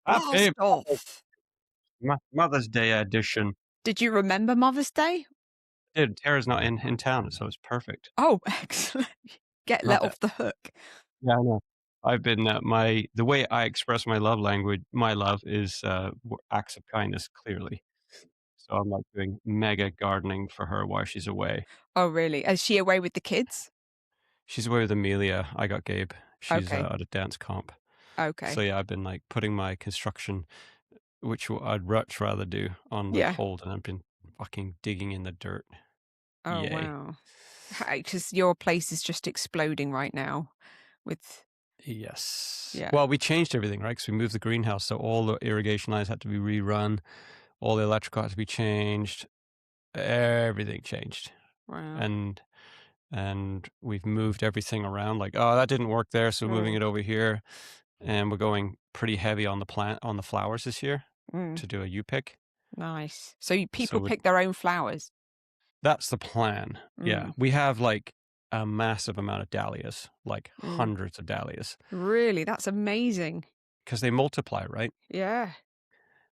Happy Blast off! Mother's Day edition. Did you remember Mother's Day? Dude, Tara's not in town, so it's perfect. Oh, excellent. Get Love let it. off the hook. Yeah, I know. I've been, the way I express my love is, acts of kindness, clearly. So I'm, like, doing mega gardening for her while she's away. Oh, really? Is she away with the kids? She's away with Amelia, I got Gabe. She's, Okay. at a dance comp. So, Okay. yeah, I've been, like, putting my construction, which I'd much rather do, on, like, Yeah. hold, and I've been fucking digging in the dirt. Oh, Yay. wow. Because your place is just exploding right now with Yes. yeah. Well, we changed everything, right? Because we moved the greenhouse, so all the irrigation lines had to be rerun, all the electrical had to be changed, everything changed, Wow. and we've moved everything around. Like, oh, that didn't work there, so we're moving Mm, it over here, and we're going pretty heavy on the flowers this year mm, to do a U pick. nice. So you So people pick their own flowers? that's the plan. Yeah, Mm, we have like a massive amount of dahlias, like mm. hundreds of dahlias, Really? That's amazing. because they multiply, right? Yeah.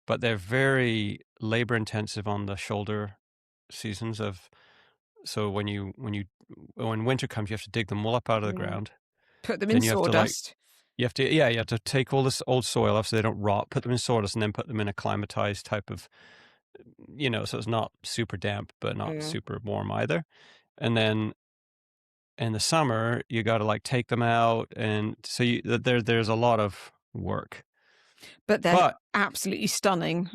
But they're very labor intensive on the shoulder seasons of so when winter comes, you have to dig them all up out of the Mm. ground. Put them in Then you have to like sawdust? you have to take all this old soil off so they don't rot, put them in sawdust, and then put them in a climatized type of, so it's not super damp, but not Mm. super warm either. And then in the summer, you got to like take them out, and so there's a lot of work. But they're But absolutely stunning.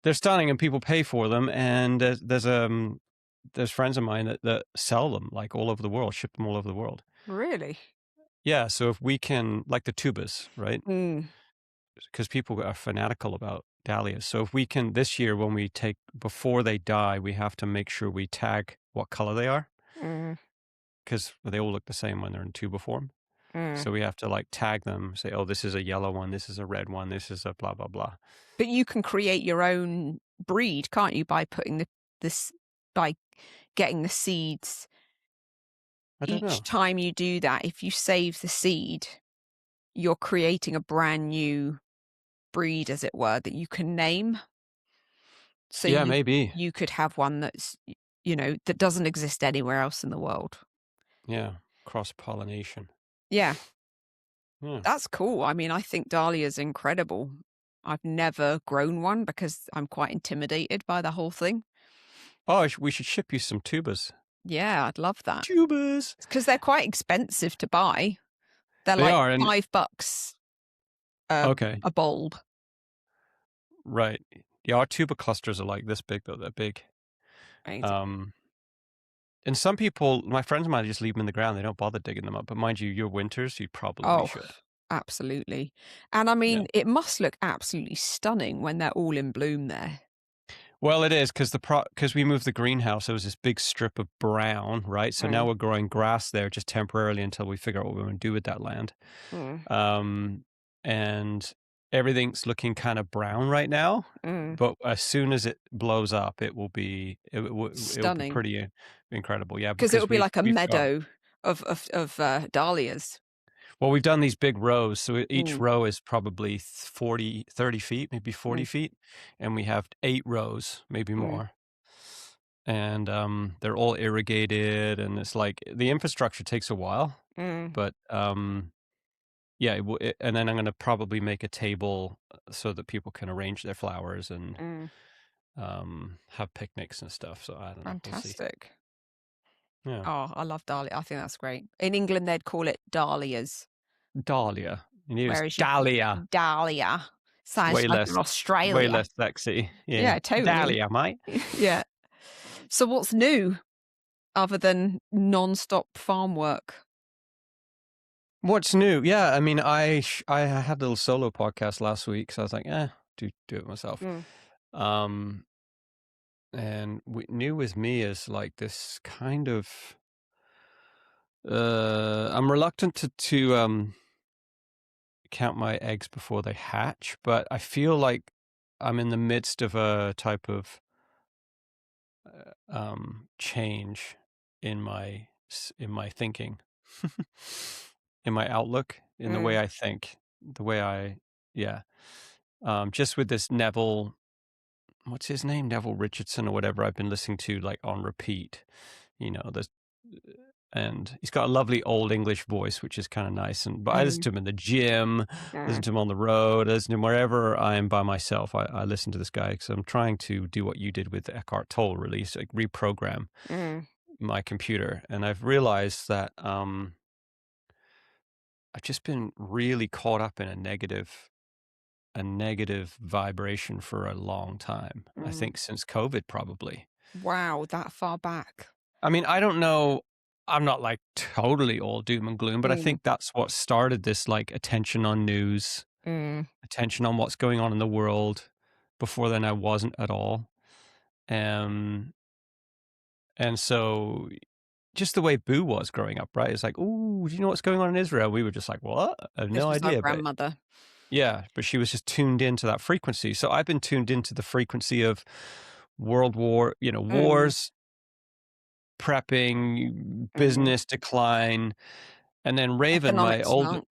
they're stunning, and people pay for them, and there's friends of mine that sell them, like, all over the world, ship them all over the world. Really? Yeah, so if we can like the tubas, right? Mm, Because people are fanatical about dahlias. So if we can this year when we take before they die, we have to make sure we tag what color they are, mm, because they all look the same when they're in tuba form. mm. So we have to, like, tag them, say, "Oh, this is a yellow one, this is a red one, this is a blah, blah, blah." But you can create your own breed, can't you, by putting this by getting the seeds. I don't Each know. time you do that, if you save the seed, you're creating a brand new breed, as it were, that you can name. So Yeah, maybe. you could have one that's, that doesn't exist anywhere else in the world. Yeah, cross-pollination. Yeah, Yeah. that's cool. I mean, I think dahlia's incredible. I've never grown one because I'm quite intimidated by the whole thing. Oh, we should ship you some tubas. Yeah, I'd love that. Tubas! Because they're quite expensive to buy. They're They like are, and $5 okay, a bulb. right. Yeah, our tuba clusters are like this big, though. They're big. Amazing. Um, and some people, my friends of mine, just leave them in the ground. They don't bother digging them up. But mind you, your winters, you probably Oh, should. absolutely. And I Yeah. mean, it must look absolutely stunning when they're all in bloom there. Well, it is because we moved the greenhouse. There was this big strip of brown, right? So now Mm, we're growing grass there just temporarily until we figure out what we want to do with that land. mm, Um, and everything's looking kind of brown right now. mm. But as soon as it blows up, it will be Stunning. pretty incredible. Yeah, Because it because would be like a we've got meadow of dahlias. we've done these big rows. So each Mm, row is probably 40, 30 feet, maybe 40 mm, feet, and we have 8 rows, maybe mm, more. And they're all irrigated, and it's like the infrastructure takes a while, mm, but yeah, and then I'm gonna probably make a table so that people can arrange their flowers and mm. have picnics and stuff. So I don't know. We'll see. Fantastic. Yeah. Oh, I love dahlia. I think that's great. In England, they'd call it dahlias, Dahlia. And here's whereas you Dahlia. dahlia It's sounds like an way Australia. less sexy. Yeah. Yeah, totally. Dahlia, mate. Yeah. So what's new other than non-stop farm work? What's new? Yeah, I mean, I had a little solo podcast last week, so I was like, do it myself. Mm, Um, and new with me is like this kind of I'm reluctant to count my eggs before they hatch, but I feel like I'm in the midst of a type of change in my thinking, in my outlook, in the way mm, I think, the way I yeah. just with this Neville, what's his name? Neville Richardson or whatever I've been listening to like on repeat. You know, there's and he's got a lovely old English voice, which is kind of nice. And but I listen Mm, to him in the gym, listen mm, to him on the road, listen to him wherever I am by myself. I listen to this guy because I'm trying to do what you did with Eckhart Tolle, release like reprogram mm, my computer, and I've realized that I've just been really caught up in a negative vibration for a long time. I mm. think since COVID, probably. Wow, that far back. I mean, I don't know. I'm not like totally all doom and gloom, but I Mm, think that's what started this like attention on news, mm, attention on what's going on in the world. Before then, I wasn't at all. Um, and so just the way Boo was growing up, right? It's like, oh, do you know what's going on in Israel? We were just like, what? I have this no was our idea. But grandmother. yeah, but she was just tuned into that frequency. So I've been tuned into the frequency of world war, Mm, wars, prepping, mm. business decline, and then Raven, my Economics, old right?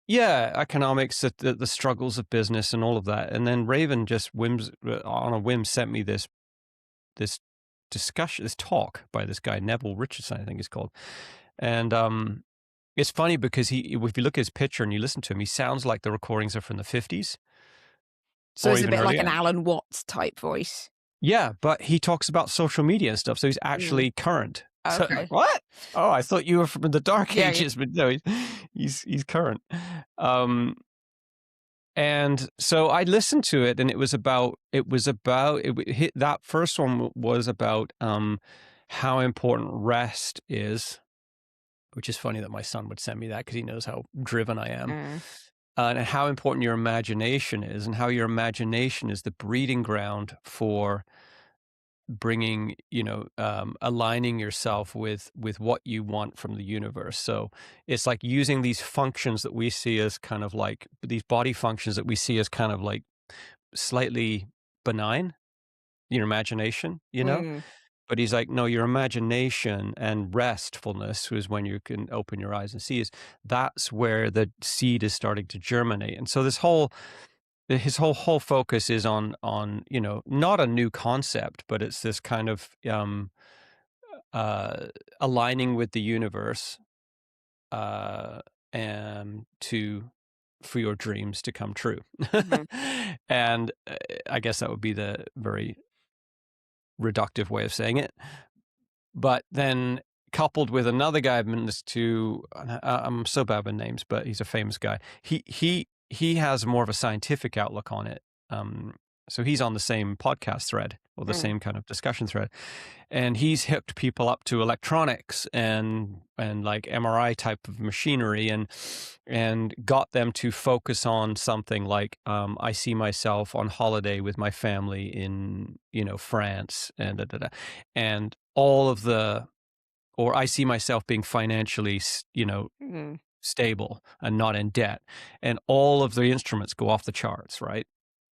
yeah, economics, the struggles of business, and all of that. And then Raven just on a whim sent me this discussion, this talk by this guy Neville Richardson, I think he's called, and it's funny because if you look at his picture and you listen to him, he sounds like the recordings are from the 50s So or it's a even bit like an earlier. Alan Watts type voice. Yeah, but he talks about social media and stuff, so he's Mm. actually current. So I'm like, Okay. what? Oh, I thought you were from the dark Yeah, yeah. ages, but no, he's current. Um, and so I listened to it, and hit that first one was about how important rest is, which is funny that my son would send me that because he knows how driven I am, Mm, and how important your imagination is, and how your imagination is the breeding ground for bringing aligning yourself with what you want from the universe. So it's like using these functions that we see as kind of like these body functions that we see as kind of like slightly benign, your imagination, mm, but he's like, no, your imagination and restfulness is when you can open your eyes and see, is that's where the seed is starting to germinate. And so his whole focus is on not a new concept, but it's this kind of uh aligning with the universe, uh and to for your dreams to come true. mhm, And I guess that would be the very reductive way of saying it. But then coupled with another guy I've been listening to, I'm so bad with names, but he's a famous guy. He has more of a scientific outlook on it. Um, so he's on the same podcast thread or the mm, same kind of discussion thread, and he's hooked people up to electronics and like MRI type of machinery, and got them to focus on something like I see myself on holiday with my family in France and and all of the or I see myself being financially mm, stable and not in debt, and all of the instruments go off the charts, right?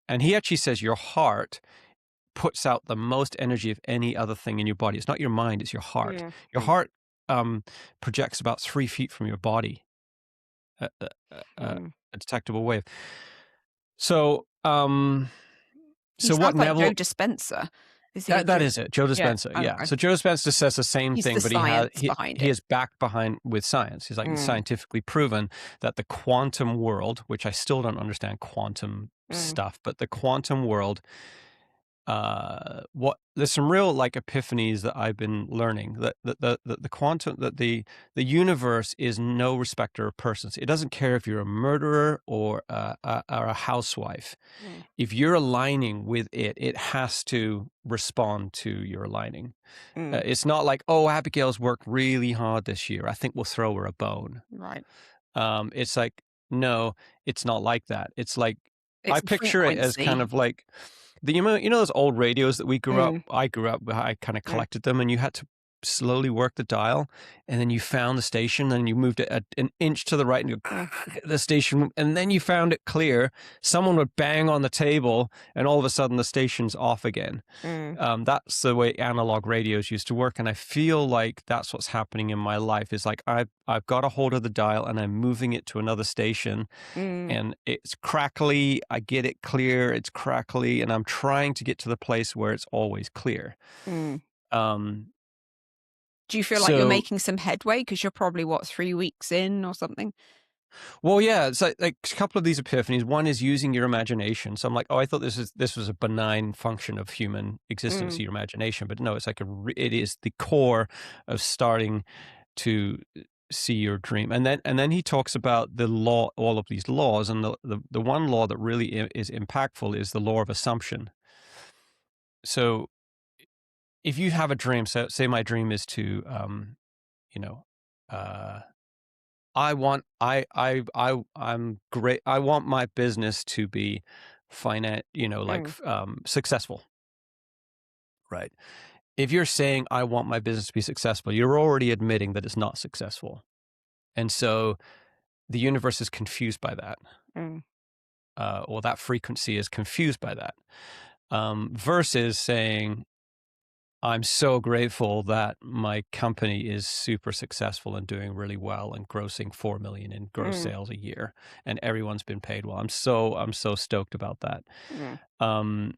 And he actually says your heart puts out the most energy of any other thing in your body. It's not your mind, it's your heart. mm, Your mm, heart projects about 3 feet from your body, mm. a detectable wave. So, He so what sounds like Joe Neville? Dispenza. Is he a That Joe? is it, Joe Yeah, Dispenza. Yeah. okay. So Joe Dispenza says the same He's thing, the but science behind he it. is backed behind with science. He's like Mm, scientifically proven that the quantum world, which I still don't understand quantum mm, stuff, but the quantum world, what there's some real like epiphanies that I've been learning, that the quantum, that the universe is no respecter of persons. It doesn't care if you're a murderer or a housewife. mm, If you're aligning with it, it has to respond to your aligning. mm. It's not like, oh, Abigail's worked really hard this year, I think we'll throw her a bone. Right. It's like, no, it's not like that. It's like, I It's a picture it as kind frequency. of like those old radios that we grew up. Mm, I grew up. I kind of mm, collected them, and you had to slowly work the dial, and then you found the station, and you moved it an inch to the right, and you mm, the station, and then you found it clear. Someone would bang on the table, and all of a sudden the station's off again. mm, That's the way analog radios used to work, and I feel like that's what's happening in my life. Is like I've got a hold of the dial, and I'm moving it to another station, mm, and it's crackly. I get it clear. It's crackly, and I'm trying to get to the place where it's always clear. mm. Um, Do you feel like you're so making some headway? Because you're probably, what, 3 weeks in or something? Well, yeah, it's like a couple of these epiphanies. One is using your imagination. So I'm like, oh, I thought this was a benign function of human existence, Mm, your imagination, but no, it's like it is the core of starting to see your dream. And then he talks about the law, all of these laws, and the one law that really is impactful is the law of assumption. So if you have a dream, so say my dream is to, you know, uh, I'm great. I want my business to be mm, successful, right? If you're saying I want my business to be successful, you're already admitting that it's not successful. And so the universe is confused by that, mm, or that frequency is confused by that. Versus saying, I'm so grateful that my company is super successful and doing really well and grossing 4 million in gross mm, sales a year, and everyone's been paid well. I'm so stoked about that. mm, Um,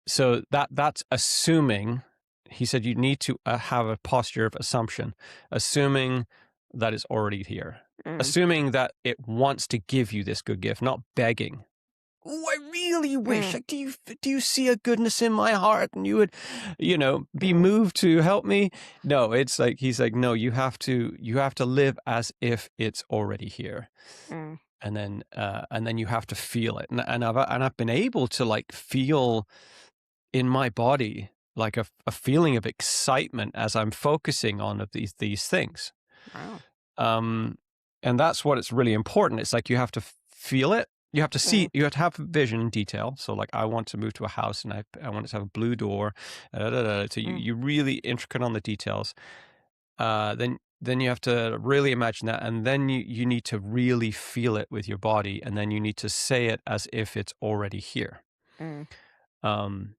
so that's assuming. He said you need to have a posture of assumption, assuming that it's already here, mm, assuming that it wants to give you this good gift, not begging. Oh, I really wish. mm, Like, do you see a goodness in my heart, and you would, be mm, moved to help me? No, it's like he's like, no, you have to live as if it's already here, mm, and then you have to feel it, and I've been able to like feel in my body like a feeling of excitement as I'm focusing on of these things. wow. Um, and that's what it's really important. It's like you have to feel it. You have to Mm, see, you have to have vision and detail. So like I want to move to a house, and I want it to have a blue door. So mm, you really intricate on the details. Then you have to really imagine that. And then you need to really feel it with your body. And then you need to say it as if it's already here. mm, Um,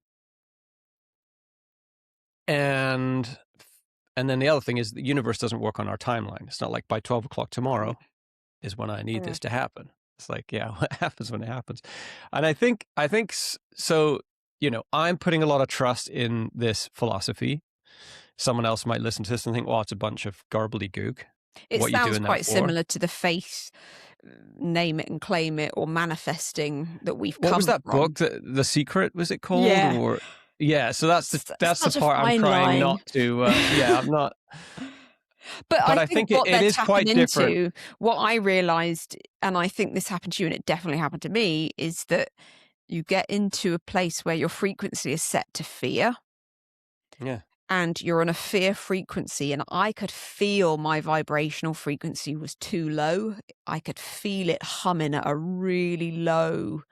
and and then the other thing is the universe doesn't work on our timeline. It's not like by 12 o'clock mm, tomorrow is when I need mm. this to happen. It's like, yeah, what happens when it happens? And so, I'm putting a lot of trust in this philosophy. Someone else might listen to this and think, well, it's a bunch of gobbledygook. It What are you sounds doing that quite for? similar to the faith, name it and claim it, or manifesting that we've What was come that book? from. The Secret, was it called? Yeah. Or yeah, so that's the Such a part I'm fine trying line. not to. Yeah, I'm not. But But I I think think what it they're is tapping quite different. into, what I realized, and I think this happened to you and it definitely happened to me, is that you get into a place where your frequency is set to fear Yeah. and you're on a fear frequency. And I could feel my vibrational frequency was too low. I could feel it humming at a really low.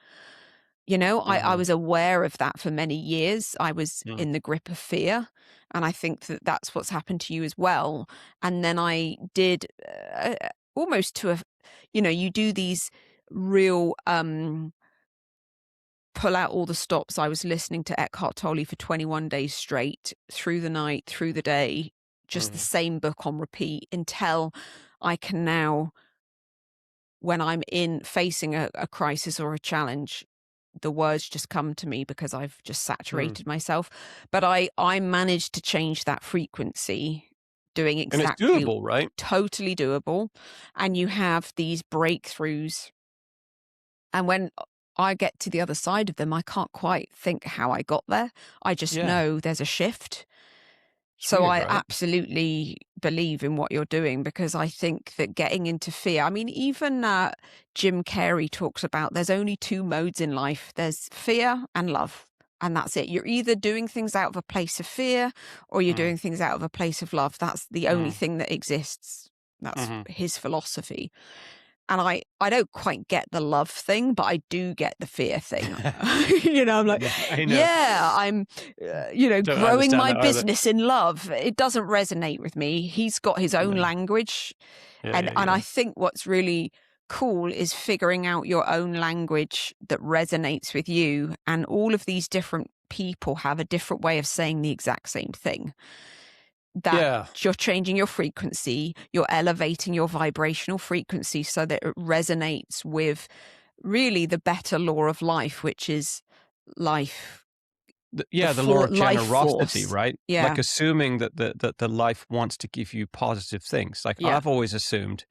I Hmm. was aware of that for many years. I was Mm. in the grip of fear. And I think that that's what's happened to you as well. And then I did almost to a, you do these real, pull out all the stops. I was listening to Eckhart Tolle for 21 days straight, through the night, through the day, just the Hmm. same book on repeat until I can now, when I'm in facing a crisis or a challenge, the words just come to me because I've just Mm. saturated myself. But I managed to change that frequency, doing And it's exactly, doable, right? totally doable. And you have these breakthroughs. And when I get to the other side of them, I can't quite think how I got there. I just Yeah. know there's a shift. It's So weird, I right? absolutely believe in what you're doing, because I think that getting into fear, I mean, even Jim Carrey talks about there's only two modes in life. There's fear and love. And that's it. You're either doing things out of a place of fear or you're Mm. doing things out of a place of love. That's the only Mm. thing that exists. That's Mhm. his philosophy. And I don't quite get the love thing, but I do get the fear thing. I'm like, Yeah, I know. yeah, I'm, Don't growing understand my that either. business in love. It doesn't resonate with me. He's got his own No. language. Yeah, And yeah, I yeah. think what's really cool is figuring out your own language that resonates with you. And all of these different people have a different way of saying the exact same thing. That Yeah. you're changing your frequency, you're elevating your vibrational frequency so that it resonates with really the better law of life, which is life, Yeah, the law of life generosity, force. right? Yeah, Like assuming that the life wants to give you positive things. Like yeah, I've always assumed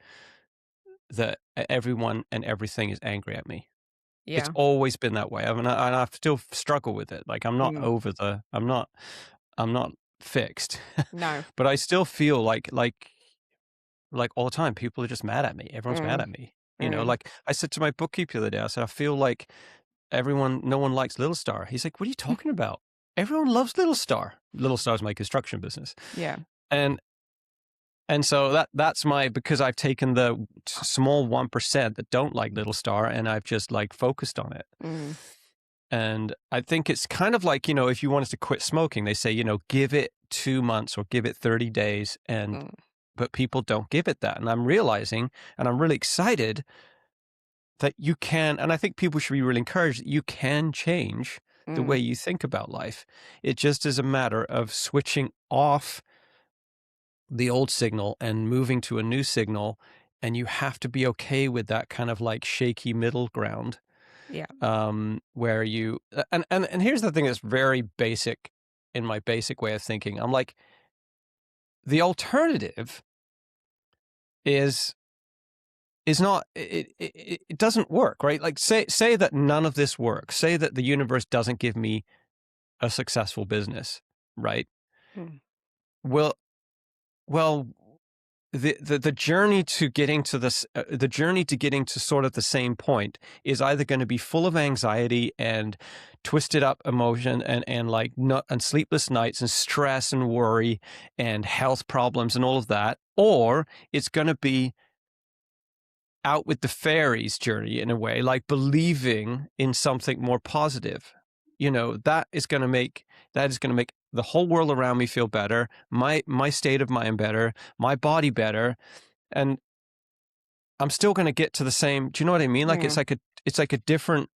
that everyone and everything is angry at me. It's yeah. always been that way. I mean, and I still struggle with it. Like Mm, I'm not fixed, no. but I still feel like all the time, people are just mad at me. Everyone's mad Mm, at me. mm, Like I said to my bookkeeper the other day, I said, I feel like no one likes Little Star. He's like, what are you talking about? Everyone loves Little Star. Little Star's my construction business. yeah. And so that's because I've taken the small 1% that don't like Little Star and I've just like focused on it. Mm, And I think it's kind of like, if you wanted to quit smoking, they say, give it 2 months or give it 30 days. mm, But people don't give it that. And I'm realizing, and I'm really excited that you can, and I think people should be really encouraged that you can change the way mm, you think about life. It just is a matter of switching off the old signal and moving to a new signal. And you have to be okay with that kind of like shaky middle ground, yeah. where you, and here's the thing that's very basic in my basic way of thinking. I'm like, the alternative is not it doesn't work, right? Like say that none of this works. Say that the universe doesn't give me a successful business, right? Mm, Well, well, the journey to getting to this, the journey to getting to sort of the same point is either going to be full of anxiety and twisted up emotion and like not and sleepless nights and stress and worry and health problems and all of that, or it's going to be out with the fairies journey in a way, like believing in something more positive. That is going to make the whole world around me feel better, my state of mind better, my body better, and I'm still going to get to the same. Do you know what I mean? Like mm, it's like a different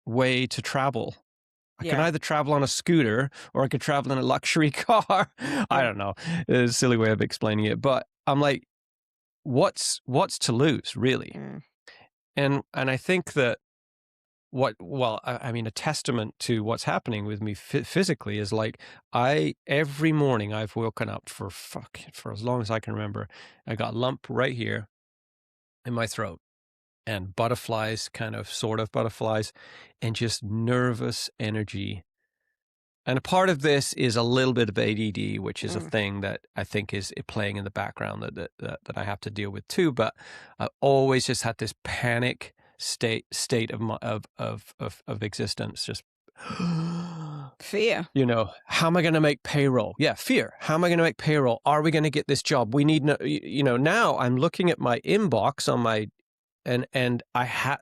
way to travel. I can yeah. either travel on a scooter or I could travel in a luxury car. I Mm, don't know. It's a silly way of explaining it, but I'm like, what's to lose, really? mm, And I think that I mean, a testament to what's happening with me physically is like every morning I've woken up for as long as I can remember. I got a lump right here in my throat and butterflies, kind of sort of butterflies, and just nervous energy. And a part of this is a little bit of ADD, which is a mm, thing that I think is playing in the background that I have to deal with too. But I always just had this panic state of existence. Just, fear. how am I going to make payroll? Yeah, fear. How am I going to make payroll? Are we going to get this job? We need no. Now I'm looking at my inbox on my and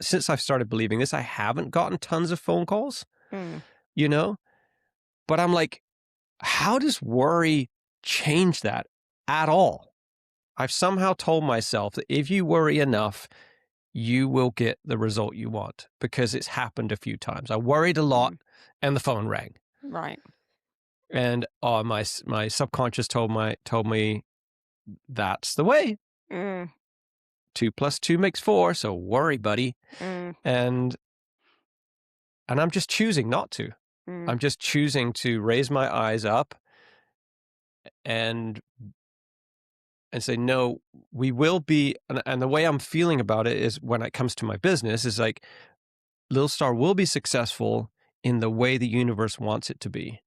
since I've started believing this, I haven't gotten tons of phone calls. Mm, You know, but I'm like, how does worry change that at all? I've somehow told myself that if you worry enough, you will get the result you want because it's happened a few times. I worried a lot mm, and the phone rang. right. And my subconscious told me that's the way. Mm, 2 + 2 makes 4, so worry, buddy. mm, And I'm just choosing not to. mm, I'm just choosing to raise my eyes up and say, no, we will be. And the way I'm feeling about it is when it comes to my business is like, Little Star will be successful in the way the universe wants it to be.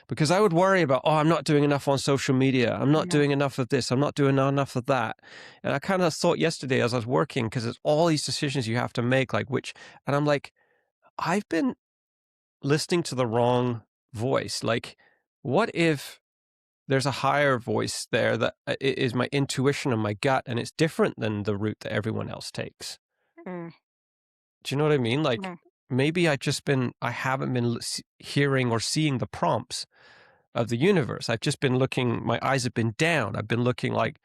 Because I would worry about, I'm not doing enough on social media. I'm not no. doing enough of this. I'm not doing enough of that. And I kind of thought yesterday as I was working, because it's all these decisions you have to make, and I'm like, I've been listening to the wrong voice. Like, what if there's a higher voice there that is my intuition and my gut, and it's different than the route that everyone else takes. Mm, Do you know what I mean? Like, mm. maybe I haven't been hearing or seeing the prompts of the universe. I've just been looking, my eyes have been down. I've been looking like,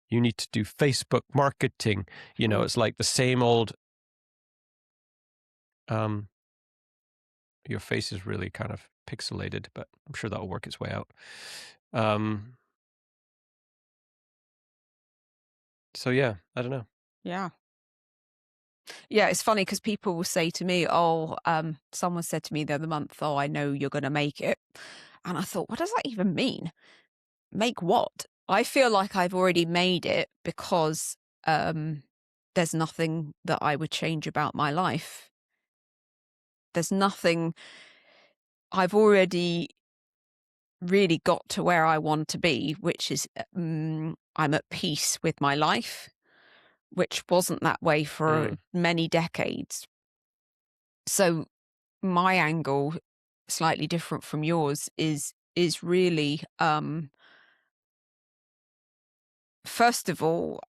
you need to do Facebook marketing. Mm. It's like the same old, um, your face is really kind of pixelated, but I'm sure that'll work its way out. Um, so yeah, I don't know. Yeah. Yeah, it's funny because people will say to me, "Oh, someone said to me the other month, oh, I know you're going to make it." And I thought, what does that even mean? Make what? I feel like I've already made it because um, there's nothing that I would change about my life. There's nothing, I've already really got to where I want to be, which is I'm at peace with my life, which wasn't that way for Mm, many decades. So my angle, slightly different from yours, is really first of all,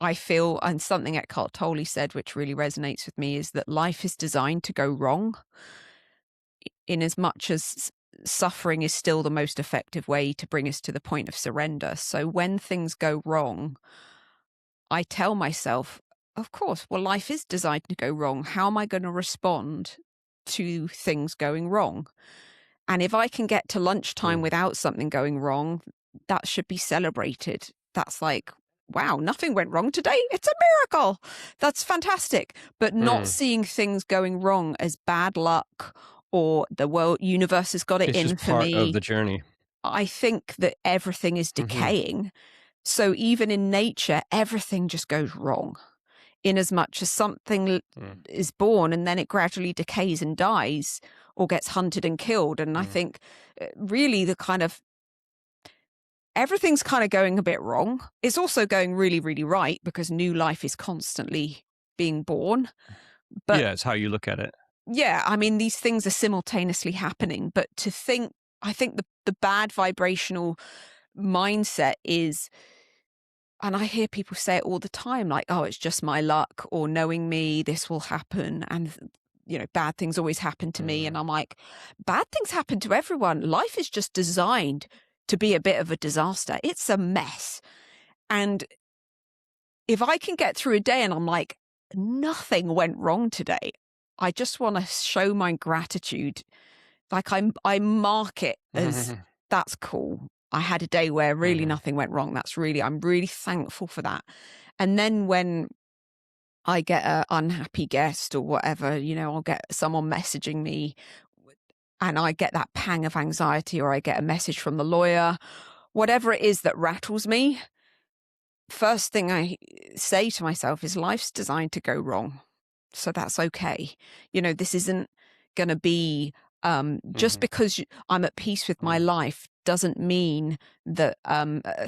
I feel, and something Eckhart Tolle said, which really resonates with me, is that life is designed to go wrong, in as much as suffering is still the most effective way to bring us to the point of surrender. So when things go wrong, I tell myself, of course, well, life is designed to go wrong. How am I going to respond to things going wrong? And if I can get to lunchtime mm, without something going wrong, that should be celebrated. That's like, wow, nothing went wrong today. It's a miracle. That's fantastic. But not mm. seeing things going wrong as bad luck or the world universe has got it It's in just for part of me. the journey. I think that everything is Hmm. decaying. So even in nature, everything just goes wrong in as much as something Mm, is born and then it gradually decays and dies or gets hunted and killed. And I mm, think really the kind of everything's kind of going a bit wrong. It's also going really, really right because new life is constantly being born. But yeah, it's how you look at it. yeah, I mean, these things are simultaneously happening. But to think, I think the bad vibrational mindset is, and I hear people say it all the time, like, oh, it's just my luck, or knowing me, this will happen. And, bad things always happen to me. And Mm, I'm like, bad things happen to everyone. Life is just designed to be a bit of a disaster. It's a mess. And if I can get through a day and I'm like, nothing went wrong today, I just want to show my gratitude. Like I mark it as mhm, that's cool. I had a day where really mhm, nothing went wrong. I'm really thankful for that. And then when I get an unhappy guest or whatever, I'll get someone messaging me and I get that pang of anxiety or I get a message from the lawyer, whatever it is that rattles me. First thing I say to myself is life's designed to go wrong. So that's okay. This isn't going to be just mhm, because I'm at peace with my mm, life doesn't mean that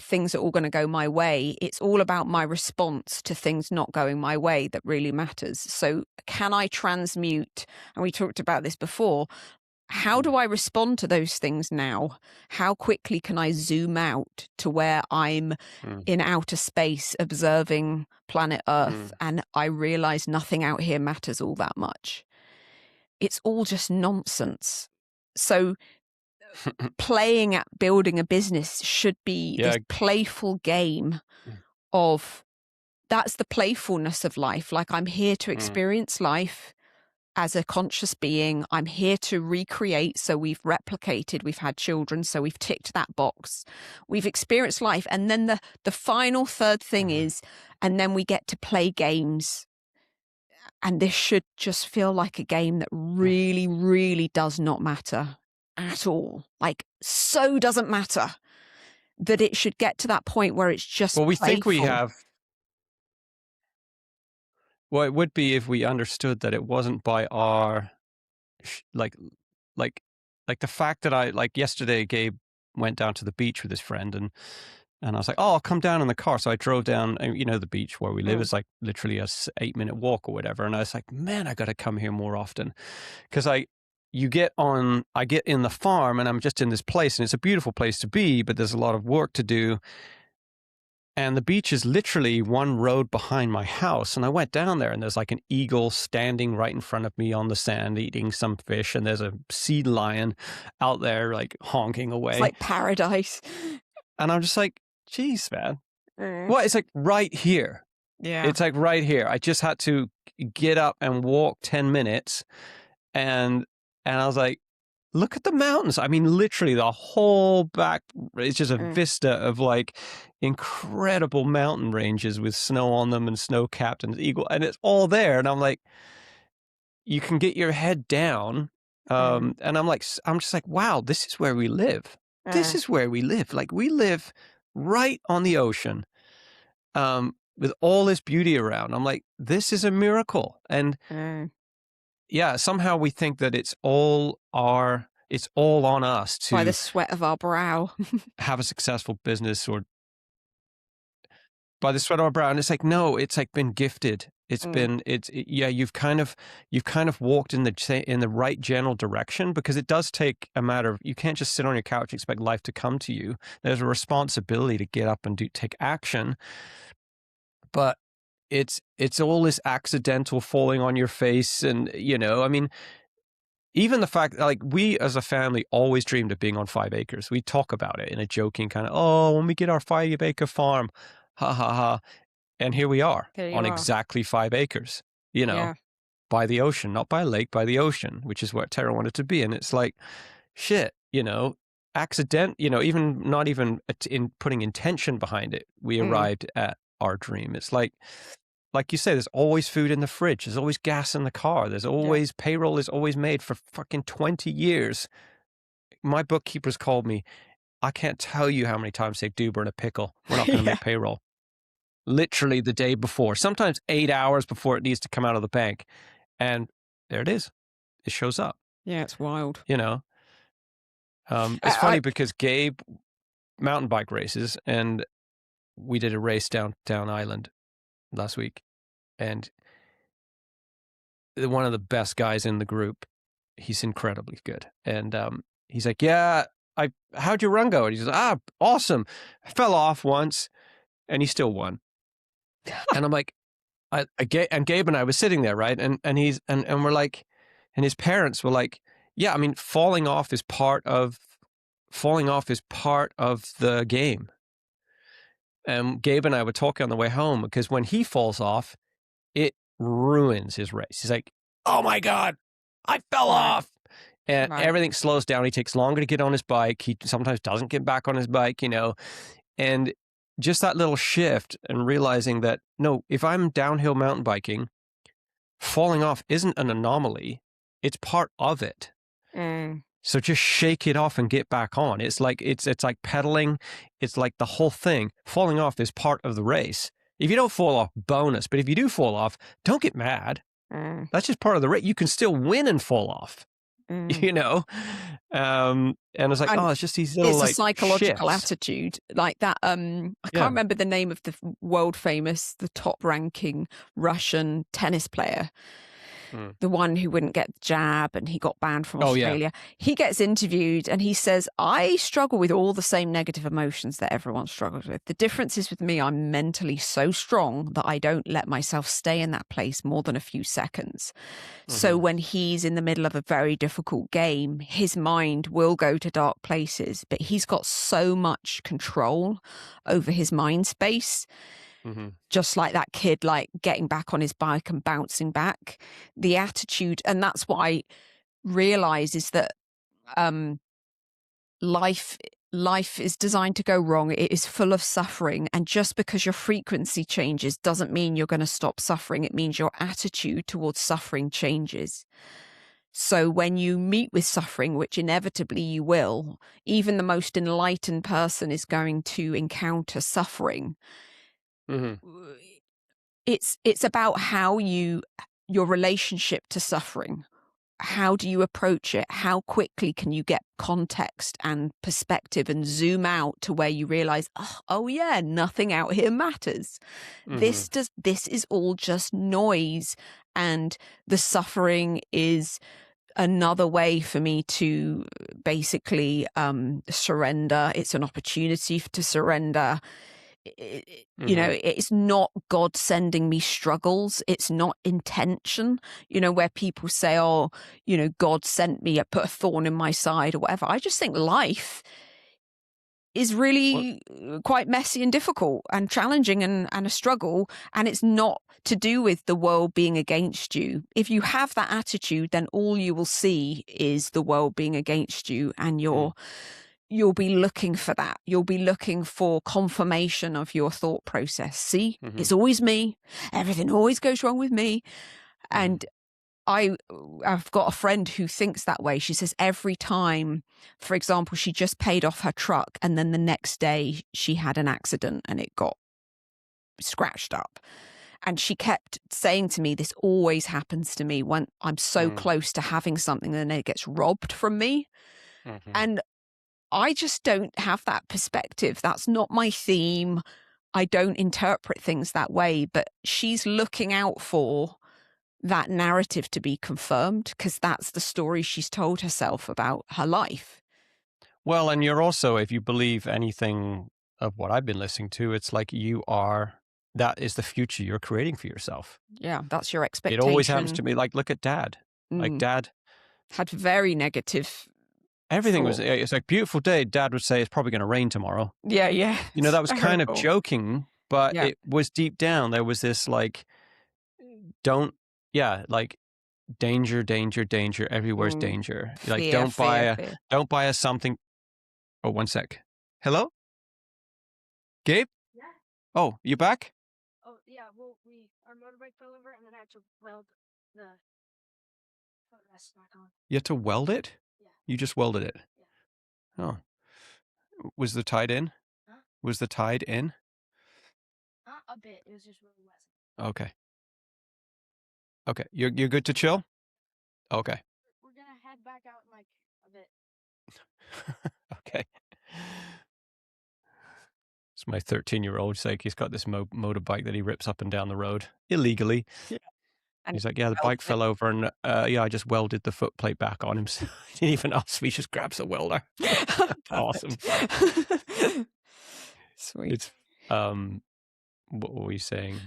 things are all going to go my way. It's all about my response to things not going my way that really matters. So can I transmute? And we talked about this before. How mm, do I respond to those things now? How quickly can I zoom out to where I'm mm, in outer space observing planet Earth mm. and I realize nothing out here matters all that much? It's all just nonsense. So playing at building a business should be this Yeah. playful game Mm, of that's the playfulness of life. Like I'm here to mm, experience life as a conscious being. I'm here to recreate. So we've replicated, we've had children, so we've ticked that box. We've experienced life. And then the final third thing mhm. is, and then we get to play games. And this should just feel like a game that really, really does not matter at all. Like, so doesn't matter that it should get to that point where it's just Well, we think we playful. have. Well, it would be if we understood that it wasn't by our sh like like the fact that like yesterday, Gabe went down to the beach with his friend, and I was like, "Oh, I'll come down in the car." So I drove down, the beach where we live Mm, is like literally a 8-minute walk or whatever, and I was like, "Man, I gotta come here more often," because I get in the farm and I'm just in this place and it's a beautiful place to be, but there's a lot of work to do. And the beach is literally one road behind my house. And I went down there and there's like an eagle standing right in front of me on the sand eating some fish. And there's a sea lion out there like honking It's away. like paradise. And I'm just like, geez, man. Mm. What? It's like right here. Yeah. It's like right here. I just had to get up and walk 10 minutes. And I was like, look at the mountains. I mean, literally the whole back, it's just a vista of like incredible mountain ranges with snow on them and snow capped and eagle. And it's all there. And I'm like, you can get your head down. And I'm just like, wow, this is where we live. This is where we live. Like we live right on the ocean. With all this beauty around. I'm like, this is a miracle. And yeah, somehow we think that it's all on us By the to sweat of our brow. have a successful business or by the sweat of our brow. And it's like, no, it's like been gifted. You've kind of walked in the right general direction, because it does take a matter of, you can't just sit on your couch and expect life to come to you. There's a responsibility to get up and take action. But it's all this accidental falling on your face. And, I mean, even the fact that, like, we as a family always dreamed of being on 5 acres. We talk about it in a joking kind of, oh, when we get our 5-acre farm, ha ha ha. And here we are on exactly 5 acres, Yeah. by the ocean, not by a lake, by the ocean, which is what Tara wanted to be. And it's like, shit, even not even in putting intention behind it, we arrived at our dream. It's like you say, there's always food in the fridge. There's always gas in the car. There's always payroll is always made for fucking 20 years. My bookkeepers called me. I can't tell you how many times they do burn a pickle. We're not going to make payroll. Literally the day before, sometimes 8 hours before it needs to come out of the bank. And there it is. It shows up. Yeah, it's wild. It's funny because Gabe mountain bike races, and we did a race down Island last week. And one of the best guys in the group, he's incredibly good. And he's like, yeah, how'd your run go? And he says, awesome. I fell off once, and he still won. And I'm like, and Gabe and I was sitting there, right? And we're like, and his parents were like, yeah, I mean, falling off is part of the game. And Gabe and I were talking on the way home, because when he falls off, it ruins his race. He's like, oh my God, I fell off. And everything slows down. He takes longer to get on his bike. He sometimes doesn't get back on his bike, and just that little shift and realizing that, no, if I'm downhill mountain biking, falling off isn't an anomaly. It's part of it. So just shake it off and get back on. It's like pedaling. It's like the whole thing. Falling off is part of the race. If you don't fall off, bonus. But if you do fall off, don't get mad. That's just part of the race. You can still win and fall off. And it's like, it's just these little, it's a psychological shifts. attitude like that. I can't remember the name of the world famous, the top ranking Russian tennis player. The one who wouldn't get the jab and he got banned from Australia. He gets interviewed and he says, I struggle with all the same negative emotions that everyone struggles with. The difference is with me, I'm mentally so strong that I don't let myself stay in that place more than a few seconds. So when he's in the middle of a very difficult game, his mind will go to dark places, but he's got so much control over his mind space. Just like that kid, like getting back on his bike and bouncing back, the attitude. And that's what I realize is that life is designed to go wrong. It is full of suffering. And just because your frequency changes doesn't mean you're going to stop suffering. It means your attitude towards suffering changes. So when you meet with suffering, which inevitably you will, even the most enlightened person is going to encounter suffering. It's about how your relationship to suffering. How do you approach it? How quickly can you get context and perspective and zoom out to where you realize, oh yeah, nothing out here matters. This is all just noise, and the suffering is another way for me to basically surrender. It's an opportunity to surrender. Mhm. It's not God sending me struggles. It's not intention, where people say, oh, God sent me, put a thorn in my side or whatever. I just think life is Well really quite messy and difficult and challenging and a struggle. And it's not to do with the world being against you. If you have that attitude, then all you will see is the world being against you, and mm, you'll be looking for that. You'll be looking for confirmation of your thought process. See, mhm, it's always me. Everything always goes wrong with me. mhm, And I I've got a friend who thinks that way. She says every time, for example, she just paid off her truck and then the next day she had an accident and it got scratched up. And she kept saying to me, this always happens to me when I'm so mm, close to having something and then it gets robbed from me. mhm. And I just don't have that perspective. That's not my theme. I don't interpret things that way, but she's looking out for that narrative to be confirmed because that's the story she's told herself about her life. Well, and you're also, if you believe anything of what I've been listening to, it's like that is the future you're creating for yourself. Yeah, that's your It always happens to expectation. me. Like, look at Dad. Like, Mm, Dad, had very negative everything was, thought. it's like beautiful day. Dad would say it's probably going to rain tomorrow. Yeah, yeah, That it's was kind of terrible. joking, but Yeah. it was deep down. There was this like, don't, yeah, like danger, danger, danger. Everywhere's Mm, danger. Like, fear, fear, fear. don't buy a something. Oh, one sec. Hello, Gabe? Yeah. Oh, you back? Oh, yeah. Well, our motorbike fell over and then I had to weld the footrest back on. You had to weld it? Yeah. You just welded it. Yeah. Oh, was the tide in? Huh? Was the tide in? A bit. It was just really wet. Okay. Okay. You're good to chill? Okay. We're gonna head back out in like a bit. Okay. It's my 13-year-old sake. He's got this motorbike that he rips up and down the road illegally. Yeah. And He's like, yeah, the welded bike it. fell over and yeah, I just welded the foot plate back on him. So he didn't even ask me, he just grabs a welder. Awesome. Perfect. Sweet. It's what were you saying?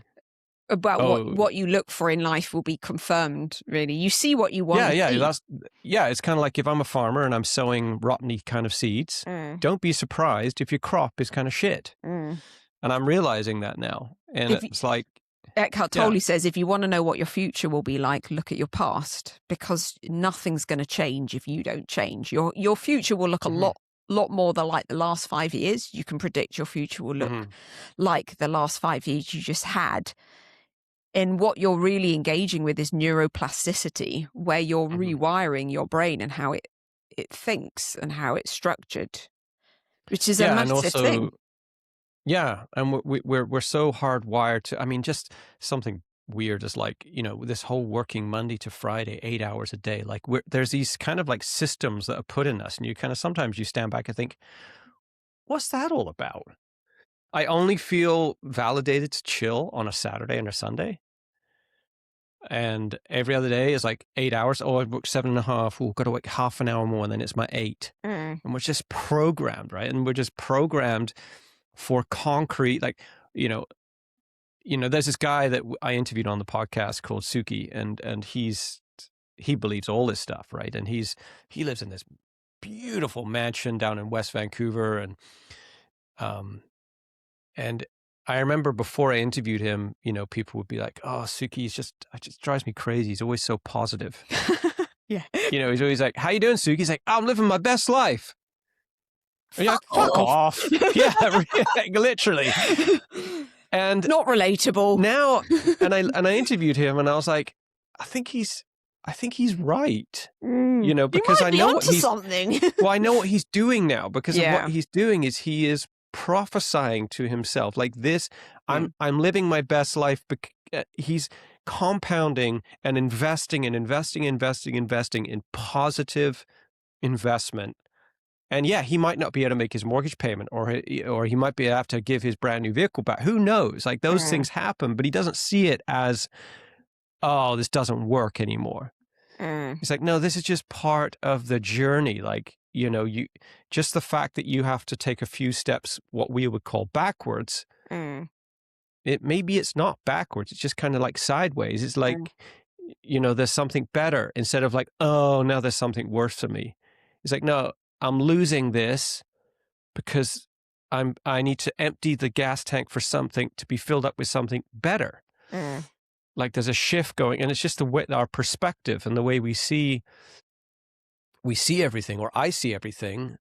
About Oh, what you look for in life will be confirmed, really. You see what you want yeah, to see. it's kind of like if I'm a farmer and I'm sowing rotteny kind of seeds, Mm, don't be surprised if your crop is kind of shit. mm. And I'm realizing that now. And If you, it's like, Eckhart yeah. Tolle says, if you want to know what your future will be like, look at your past, because nothing's going to change if you don't change. Your future will look a Mhm, lot more than like the last 5 years. You can predict your future will look mhm, like the last 5 years you just had. And what you're really engaging with is neuroplasticity, where you're mhm. rewiring your brain and how it thinks and how it's structured, which is a Yeah, and massive thing. also, yeah, and we're so hardwired to. I mean, just something weird is like this whole working Monday to Friday, 8 hours a day. Like there's these kind of like systems that are put in us, and you kind of sometimes you stand back and think, what's that all about? I only feel validated to chill on a Saturday and a Sunday. And every other day is like 8 hours. Oh, I worked 7.5. Oh, got to work half an hour more, and then it's my 8. Mm. And we're just programmed, right? And we're just programmed for concrete, like, you know, there's this guy that I interviewed on the podcast called Suki, and he believes all this stuff, right? And he lives in this beautiful mansion down in West Vancouver, um, and I remember before I interviewed him, people would be like, "Oh, Suki, it just drives me crazy. He's always so positive." Yeah. He's always like, "How you doing, Suki?" He's like, "I'm living my best life." And you're like, Fuck "Fuck off. off." Yeah, literally. And Not relatable. now, and I interviewed him, and I was like, I think he's right. You Because might I be know what onto he's something. well, I know what he's doing now, because of what Yeah. he's doing is he is prophesying to himself like this. Mm. I'm living my best life. He's compounding and investing and investing in positive investment. And yeah, he might not be able to make his mortgage payment, or he might be have to give his brand new vehicle back. Who knows? Like those Mm. things happen, but he doesn't see it as, oh, this doesn't work anymore. Mm, It's like, no, this is just part of the journey. Like, you just the fact that you have to take a few steps, what we would call backwards, mm, maybe it's not backwards. It's just kind of like sideways. It's mm, like, there's something better instead of like, oh, now there's something worse for me. It's like, no, I'm losing this because I need to empty the gas tank for something to be filled up with something better. mm, Like there's a shift going, and it's just the way our perspective and the way we see everything, or I see everything,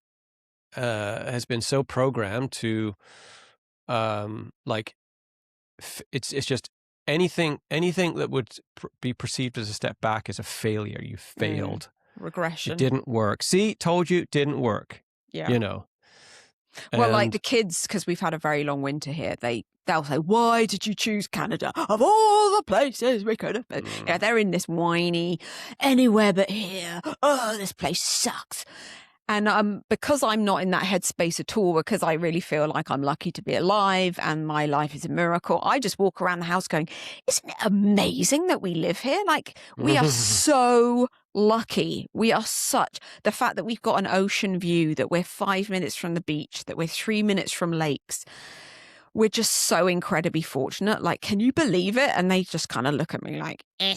has been so programmed to, like, it's just anything that would be perceived as a step back is a failure. You mm. failed. It Regression. didn't work. See, told you it didn't work. Yeah. You know, Well, like the and kids, because we've had a very long winter here, they'll say, "Why did you choose Canada of all the places we could have been?" Yeah, mm, they're in this whiny, anywhere but here. Oh, this place sucks. And because I'm not in that headspace at all, because I really feel like I'm lucky to be alive and my life is a miracle, I just walk around the house going, "Isn't it amazing that we live here? Like, we are so lucky. We are such the fact that we've got an ocean view, that we're 5 minutes from the beach, that we're 3 minutes from lakes. We're just so incredibly fortunate. Like, can you believe it?" And they just kind of look at me like, eh.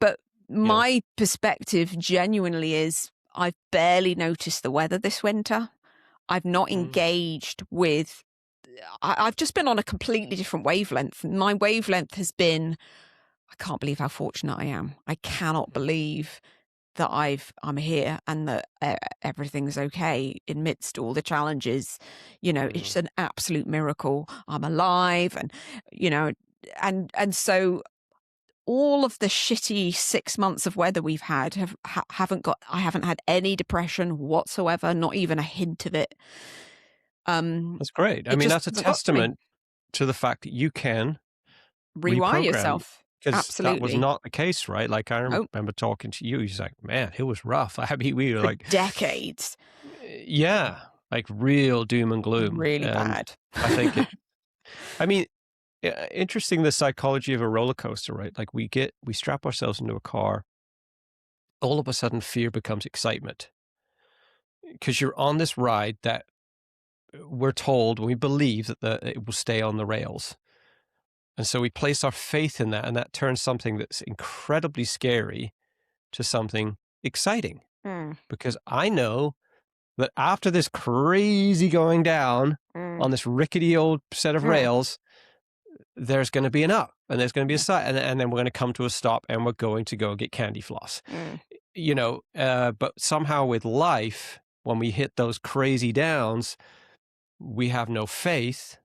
But yeah, my perspective genuinely is I've barely noticed the weather this winter. I've not mm, engaged with, I've just been on a completely different wavelength. My wavelength has been, I can't believe how fortunate I am. I cannot believe that I'm here and that everything's okay amidst all the challenges. mm. It's an absolute miracle. I'm alive, and you know, and so all of the shitty 6 months of weather we've had haven't got. I haven't had any depression whatsoever, not even a hint of it. Um, That's great. I it mean, just that's a hasn't got to me. testament to the fact that you can Rewire reprogram, yourself. because that was Absolutely. not the case, right? Like I No, remember talking to you. He's like, man, it was rough. I mean, we were for like, decades, yeah, like real doom and gloom. really And bad. I think I mean, interesting, the psychology of a roller coaster, right? Like we strap ourselves into a car, all of a sudden fear becomes excitement because you're on this ride that we're told, we believe that it will stay on the rails. And so we place our faith in that, and that turns something that's incredibly scary to something exciting. Mm, Because I know that after this crazy going down mm, on this rickety old set of mm, rails, there's going to be an up and there's going to be a mm, side, and then we're going to come to a stop and we're going to go get candy floss. mm. But somehow with life, when we hit those crazy downs, we have no faith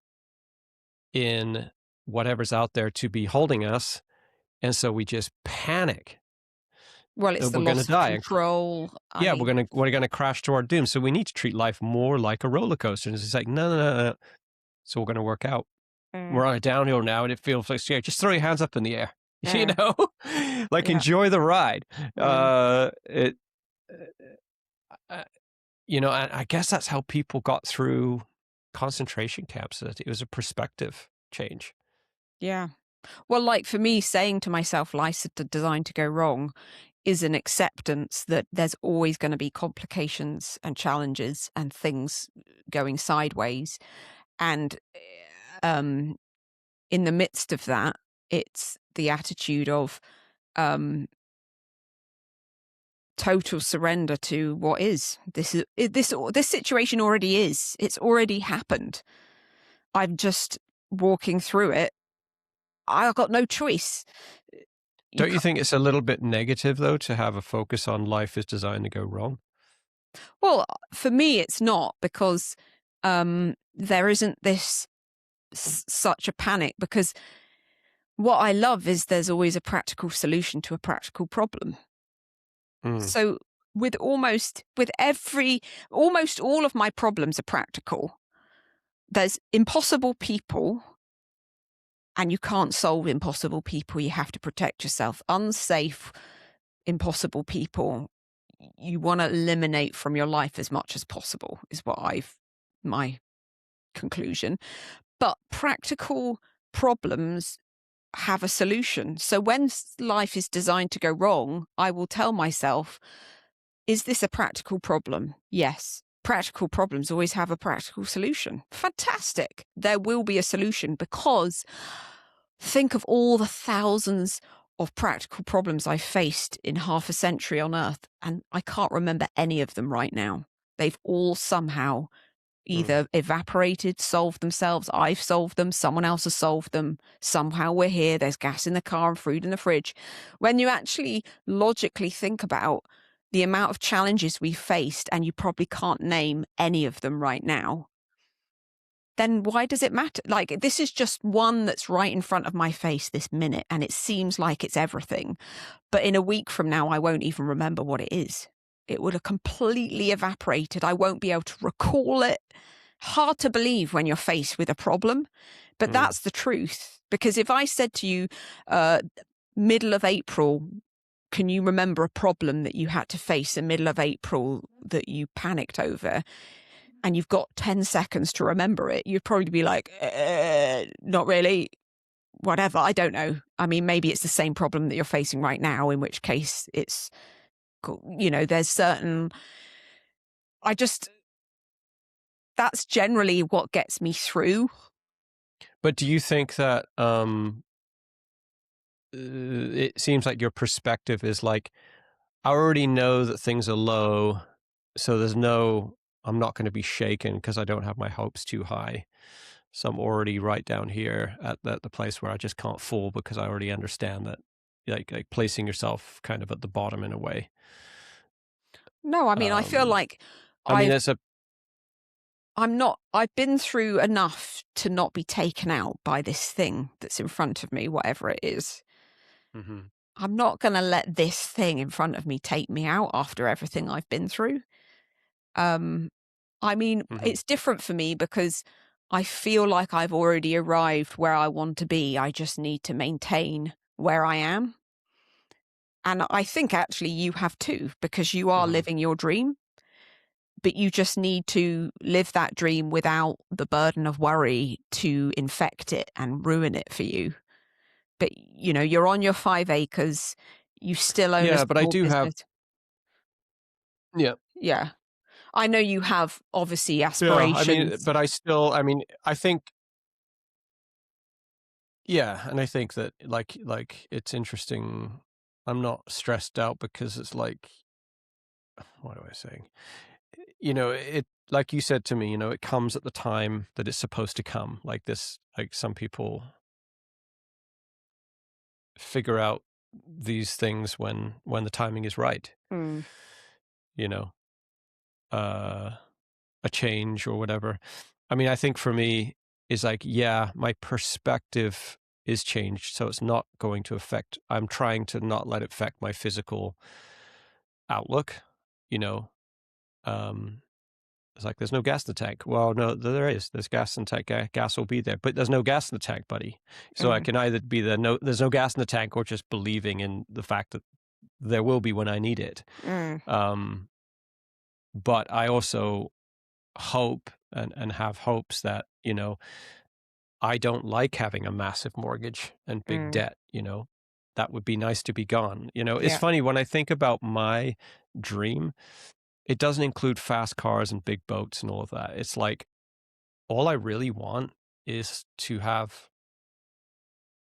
in whatever's out there to be holding us. And so we just panic. Well, it's the We're going to loss of die. control. I Yeah, mean, we're gonna crash to our doom. So we need to treat life more like a roller coaster. And it's like, no, no, no, no. So we're gonna work out. mm, We're on a downhill now, and it feels like scary. Just throw your hands up in the air. mm, Like yeah, enjoy the ride. mm, It, uh, I guess that's how people got through concentration camps. That it was a perspective change. yeah. Well, like for me, saying to myself, life's designed to go wrong is an acceptance that there's always going to be complications and challenges and things going sideways. And um, in the midst of that, it's the attitude of um, total surrender to what is. This situation already is. It's already happened. I'm just walking through it. I've got no choice. You Don't you can't, think it's a little bit negative though to have a focus on life is designed to go wrong? well, for me, it's not because there isn't this such a panic, because what I love is there's always a practical solution to a practical problem. Mm, So almost all of my problems are practical. There's impossible people, and you can't solve impossible people. You have to protect yourself. Unsafe, impossible people, you want to eliminate from your life as much as possible, is my conclusion. But practical problems have a solution. So when life is designed to go wrong, I will tell myself, is this a practical problem? Yes. Practical problems always have a practical solution. Fantastic. There will be a solution, because think of all the thousands of practical problems I faced in half a century on Earth, and I can't remember any of them right now. They've all somehow Mm. either evaporated, solved themselves, I've solved them, someone else has solved them. Somehow we're here, there's gas in the car and food in the fridge. When you actually logically think about the amount of challenges we faced, and you probably can't name any of them right now, then why does it matter? Like, this is just one that's right in front of my face this minute, and it seems like it's everything. But in a week from now, I won't even remember what it is. It would have completely evaporated. I won't be able to recall it. Hard to believe when you're faced with a problem, but Mm. that's the truth. Because if I said to you, uh, middle of April, can you remember a problem that you had to face in middle of April that you panicked over? And you've got 10 seconds to remember it, you'd probably be like, not really, whatever. I don't know. I mean, maybe it's the same problem that you're facing right now, in which case it's, there's certain, I just, that's generally what gets me through. But do you think that it seems like your perspective is like, I already know that things are low, so I'm not going to be shaken because I don't have my hopes too high. So I'm already right down here at the place where I just can't fall because I already understand that, like placing yourself kind of at the bottom in a way. No, I mean, I feel Um, like I mean, I've, there's a I've been through enough to not be taken out by this thing that's in front of me, whatever it is. Mhm, I'm not going to let this thing in front of me take me out after everything I've been through. Um, I mean, mhm. it's different for me because I feel like I've already arrived where I want to be. I just need to maintain where I am. And I think actually you have too, because you are Mhm. living your dream, but you just need to live that dream without the burden of worry to infect it and ruin it for you. But, you're on your 5 acres, you still own a Yeah, but I small do have business. yeah. Yeah. I know you have obviously Yeah, I mean, aspirations. but I think yeah, and I think that like it's interesting. I'm not stressed out because it's like what am I saying? It like you said to me, it comes at the time that it's supposed to come. Like this, like some people figure out these things when the timing is right. Mm, You know, uh, a change or whatever. I mean, I think for me is like, yeah, my perspective is changed, so it's not going to affect. I'm trying to not let it affect my physical outlook. You know, um, It's like, "There's no gas in the tank." Well, no, there is. There's gas in the tank. Gas will be there, but there's no gas in the tank, buddy. So I mm, can either be no there's no gas in the tank, or just believing in the fact that there will be when I need it. mm, Um, but I also hope and have hopes that, I don't like having a massive mortgage and big mm. debt, That would be nice to be gone. It's Yeah. funny when I think about my dream, it doesn't include fast cars and big boats and all of that. It's like all I really want is to have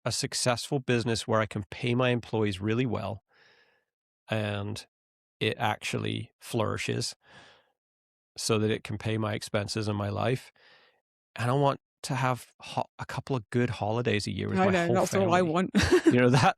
a successful business where I can pay my employees really well and it actually flourishes so that it can pay my expenses in my life. And I want to have a couple of good holidays a year with I my know, whole that's all I family. want.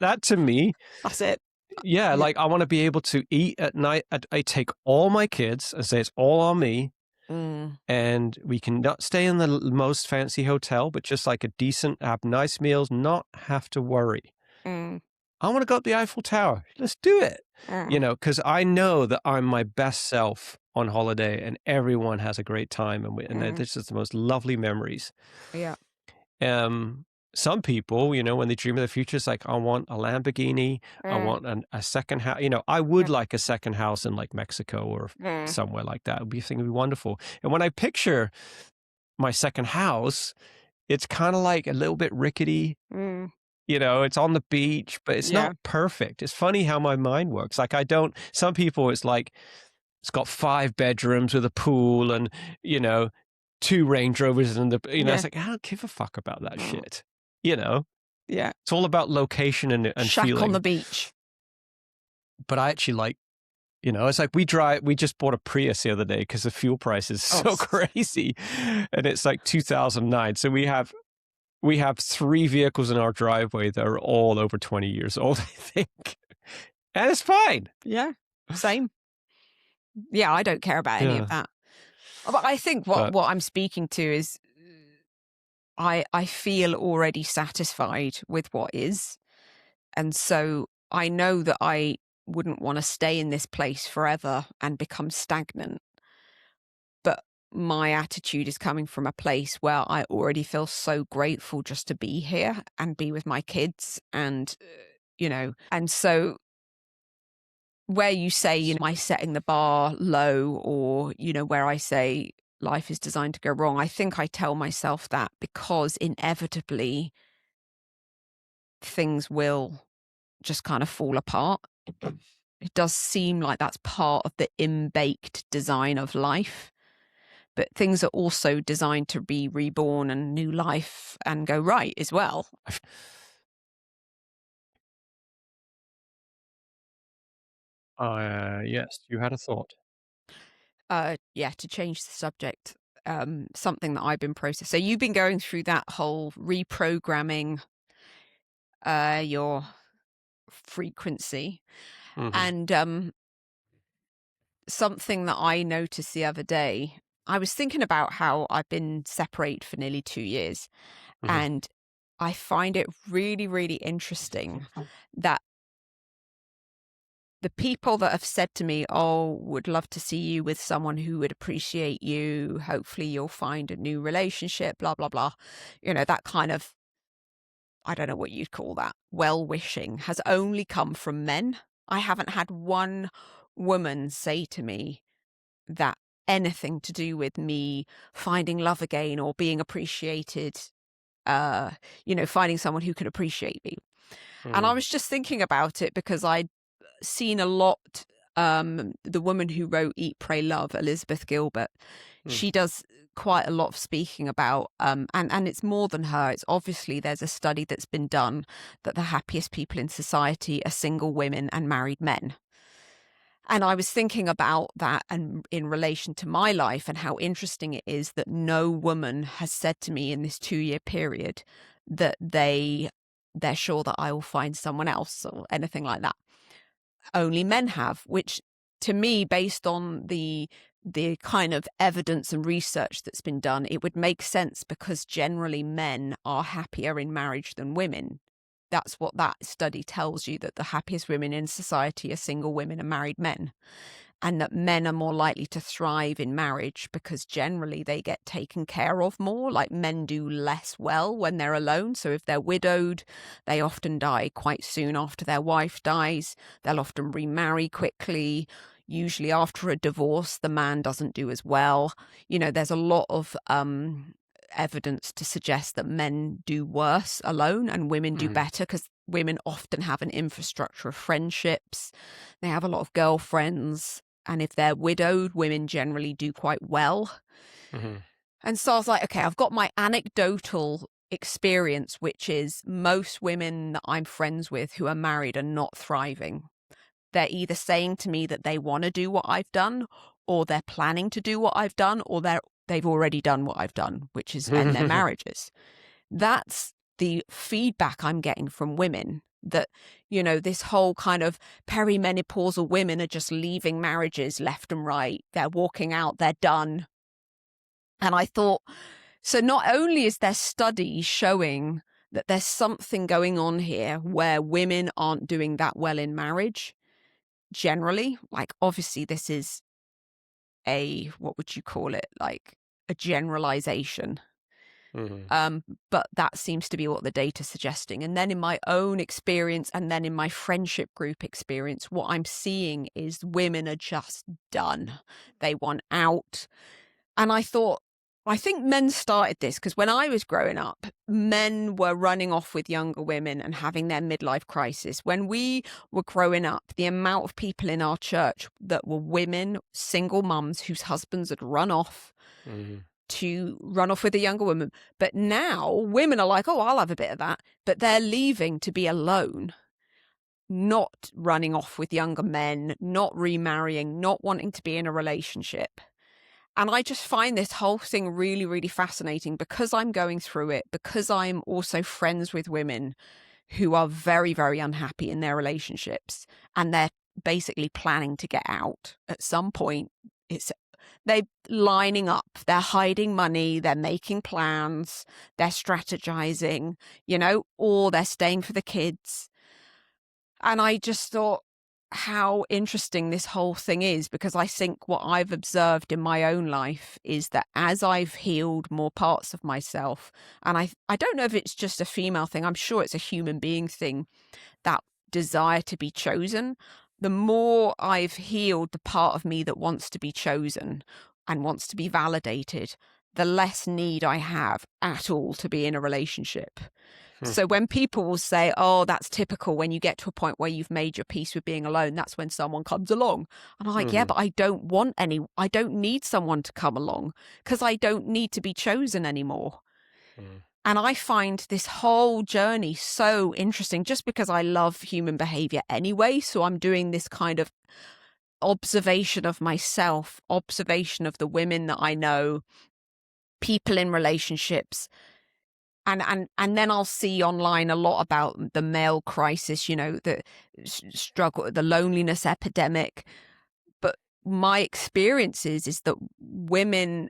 That to me, That's it. yeah, Yeah. like I want to be able to eat at night. I take all my kids and say it's all on me. Mm, And we can not stay in the most fancy hotel, but just like a decent, have nice meals, not have to worry. mm, I want to go up the Eiffel Tower. Let's do it. mm, Because I know that I'm my best self on holiday and everyone has a great time. And mm. this is the most lovely memories. Yeah. Um, some people, when they dream of the future, it's like, I want a Lamborghini. I Mm, want a second house. I would mm, like a second house in like Mexico or mm, somewhere like that. I think it'd be wonderful. And when I picture my second house, it's kind of like a little bit rickety. mm. it's on the beach, but it's Yeah. not perfect. It's funny how my mind works. Like, I don't some people, it's like, it's got 5 bedrooms with a pool and, you know, 2 Range Rovers and it's Yeah. like, I don't give a fuck about that Mm. shit, you know? Yeah. It's all about location and Shack on the feeling. beach. But I actually like, it's like we just bought a Prius the other day because the fuel price is Oh, so crazy, and it's like 2009. So we have 3 vehicles in our driveway that are all over 20 years old, I think, and it's fine. yeah. Same. Yeah, I don't care about any of Yeah, that. But I think what but what I'm speaking to is I feel already satisfied with what is. And so I know that I wouldn't want to stay in this place forever and become stagnant. But my attitude is coming from a place where I already feel so grateful just to be here and be with my kids and, and so where you say, am I setting the bar low or, where I say life is designed to go wrong, I think I tell myself that because inevitably things will just kind of fall apart. It does seem like that's part of the imbaked design of life. But things are also designed to be reborn and new life and go right as well. yes, you had a thought. Yeah, to change the subject, something that I've been processing. So you've been going through that whole reprogramming your frequency. Mhm, And something that I noticed the other day, I was thinking about how I've been separated for nearly 2 years. mhm, And I find it really, really interesting that the people that have said to me, "Oh, would love to see you with someone who would appreciate you. Hopefully you'll find a new relationship, blah, blah, blah." That kind of, I don't know what you'd call that, well-wishing has only come from men. I haven't had one woman say to me that anything to do with me finding love again or being appreciated, finding someone who can appreciate me. And I mm, was just thinking about it because I'd seen a lot. The woman who wrote Eat, Pray, Love, Elizabeth Gilbert, mm, she does quite a lot of speaking about, and it's more than her. It's obviously there's a study that's been done that the happiest people in society are single women and married men. And I was thinking about that and in relation to my life and how interesting it is that no woman has said to me in this 2-year period that they're sure that I will find someone else or anything like that. Only men have, which to me, based on the kind of evidence and research that's been done, it would make sense because generally men are happier in marriage than women. That's what that study tells you, that the happiest women in society are single women and married men, and that men are more likely to thrive in marriage because generally they get taken care of more. Like men do less well when they're alone. So if they're widowed, they often die quite soon after their wife dies. They'll often remarry quickly. Usually after a divorce, the man doesn't do as well. There's a lot of evidence to suggest that men do worse alone and women do mhm, better because women often have an infrastructure of friendships. They have a lot of girlfriends. And if they're widowed, women generally do quite well. mhm, And so I was like, okay, I've got my anecdotal experience, which is most women that I'm friends with who are married are not thriving. They're either saying to me that they want to do what I've done, or they're planning to do what I've done, or they've already done what I've done, which is end their mhm, marriages. That's the feedback I'm getting from women, that, this whole kind of perimenopausal women are just leaving marriages left and right. They're walking out, they're done. And I thought, so not only is there studies showing that there's something going on here where women aren't doing that well in marriage generally, like obviously this is what would you call it? Like a generalization. mhm, But that seems to be what the data's suggesting. And then in my own experience and then in my friendship group experience, what I'm seeing is women are just done. They want out. And I thought, I think men started this because when I was growing up, men were running off with younger women and having their midlife crisis. When we were growing up, the amount of people in our church that were women, single mums whose husbands had run off to run off with a younger woman. But now women are like, oh, I'll have a bit of that. But they're leaving to be alone, not running off with younger men, not remarrying, not wanting to be in a relationship. And I just find this whole thing really, really fascinating because I'm going through it, because I'm also friends with women who are very, very unhappy in their relationships and they're basically planning to get out at some point. They're lining up, they're hiding money, they're making plans, they're strategizing, or they're staying for the kids. And I just thought how interesting this whole thing is, because I think what I've observed in my own life is that as I've healed more parts of myself, and I don't know if it's just a female thing, I'm sure it's a human being thing, that desire to be chosen, the more I've healed the part of me that wants to be chosen and wants to be validated, the less need I have at all to be in a relationship. So when people will say, oh, that's typical when you get to a point where you've made your peace with being alone, that's when someone comes along. And I'm like, yeah, but I don't need someone to come along because I don't need to be chosen anymore. And I find this whole journey so interesting just because I love human behavior anyway. So I'm doing this kind of observation of myself, observation of the women that I know, people in relationships. And then I'll see online a lot about the male crisis, the struggle, the loneliness epidemic. But my experience is that women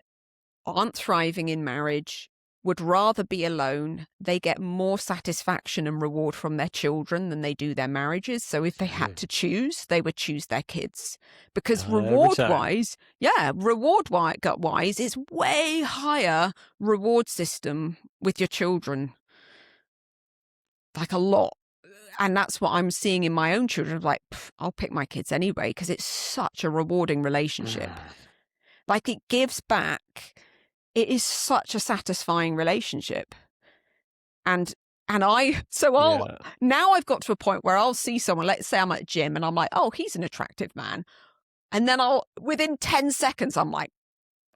aren't thriving in marriage, would rather be alone. They get more satisfaction and reward from their children than they do their marriages. So if they had to choose, they would choose their kids because reward-wise, it's way higher reward system with your children, like a lot. And that's what I'm seeing in my own children. Like, I'll pick my kids anyway because it's such a rewarding relationship. Like it gives back. It is such a satisfying relationship. And now I've got to a point where I'll see someone, let's say I'm at a gym and I'm like, oh, he's an attractive man. And then within 10 seconds, I'm like,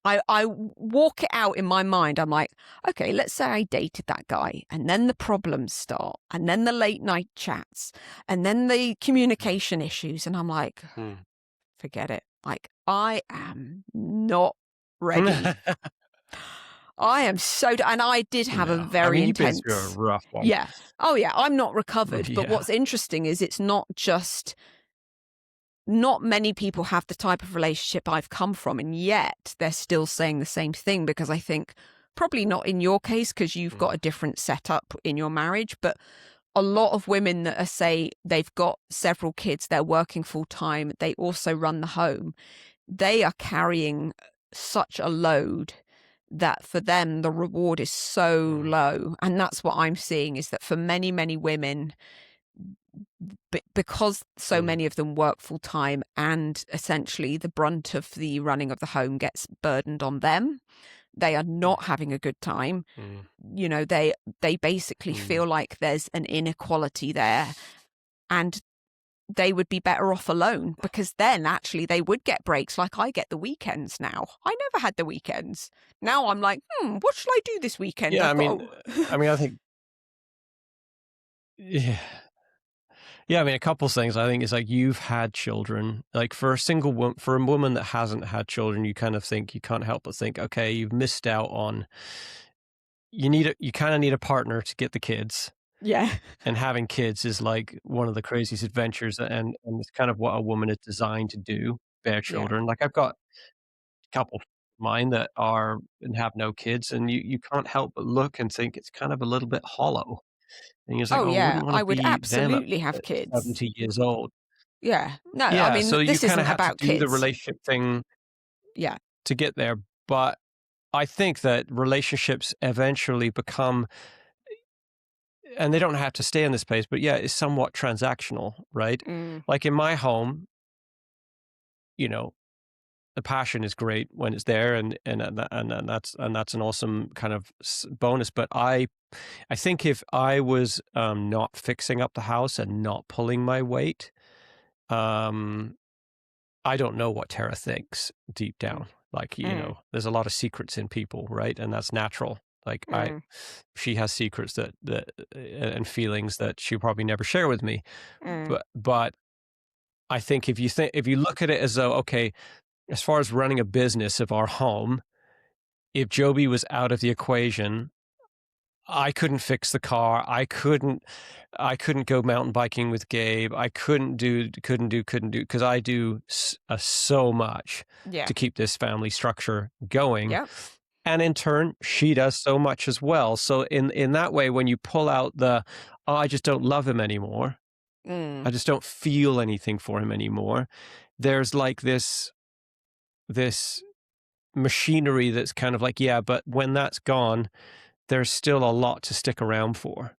I walk it out in my mind. I'm like, okay, let's say I dated that guy and then the problems start and then the late night chats and then the communication issues. And I'm like, forget it. Like, I am not ready. I am and I did have a very intense. You've been through a rough one. Yeah. Oh yeah. I'm not recovered. Yeah. But what's interesting is it's not many people have the type of relationship I've come from, and yet they're still saying the same thing, because I think probably not in your case because you've got a different setup in your marriage, but a lot of women that say they've got several kids, they're working full time, they also run the home, they are carrying such a load that for them the reward is so low. And that's what I'm seeing, is that for many, many women, because so many of them work full time and essentially the brunt of the running of the home gets burdened on them, they are not having a good time. They basically feel like there's an inequality there, and they would be better off alone, because then actually they would get breaks. Like I get the weekends now. I never had the weekends. Now I'm like, what shall I do this weekend? Yeah, I think, yeah. Yeah, I mean, a couple things. I think it's like, you've had children. Like for a woman that hasn't had children, you kind of think, you can't help but think, okay, you've missed out on. You kind of need a partner to get the kids. Yeah. And having kids is like one of the craziest adventures, and it's kind of what a woman is designed to do, bear children. Yeah. Like I've got a couple of mine that are and have no kids, and you can't help but look and think it's kind of a little bit hollow. And you're like, oh yeah, I would absolutely have kids. 70 years old. Yeah. No, yeah, I mean, so this isn't about to do kids. the relationship thing. Yeah. To get there. But I think that relationships eventually become, and they don't have to stay in this place, but yeah, it's somewhat transactional, right? Like in my home, the passion is great when it's there, and that's an awesome kind of bonus. But I think if I was not fixing up the house and not pulling my weight, um, I don't know what Tara thinks deep Mm, down. Like, mm, there's a lot of secrets in people, right? And that's natural. Like mm, she has secrets that and feelings that she'll probably never share with me. mm. But I think if you look at it as though, okay, as far as running a business of our home, if Joby was out of the equation, I couldn't fix the car. I couldn't go mountain biking with Gabe. I couldn't do because I do so much Yeah. to keep this family structure going. Yep. And in turn, she does so much as well. So in that way, when you pull out oh, I just don't love him anymore. I Mm. just don't feel anything for him anymore. There's like this machinery that's kind of like, yeah, but when that's gone, there's still a lot to stick around for.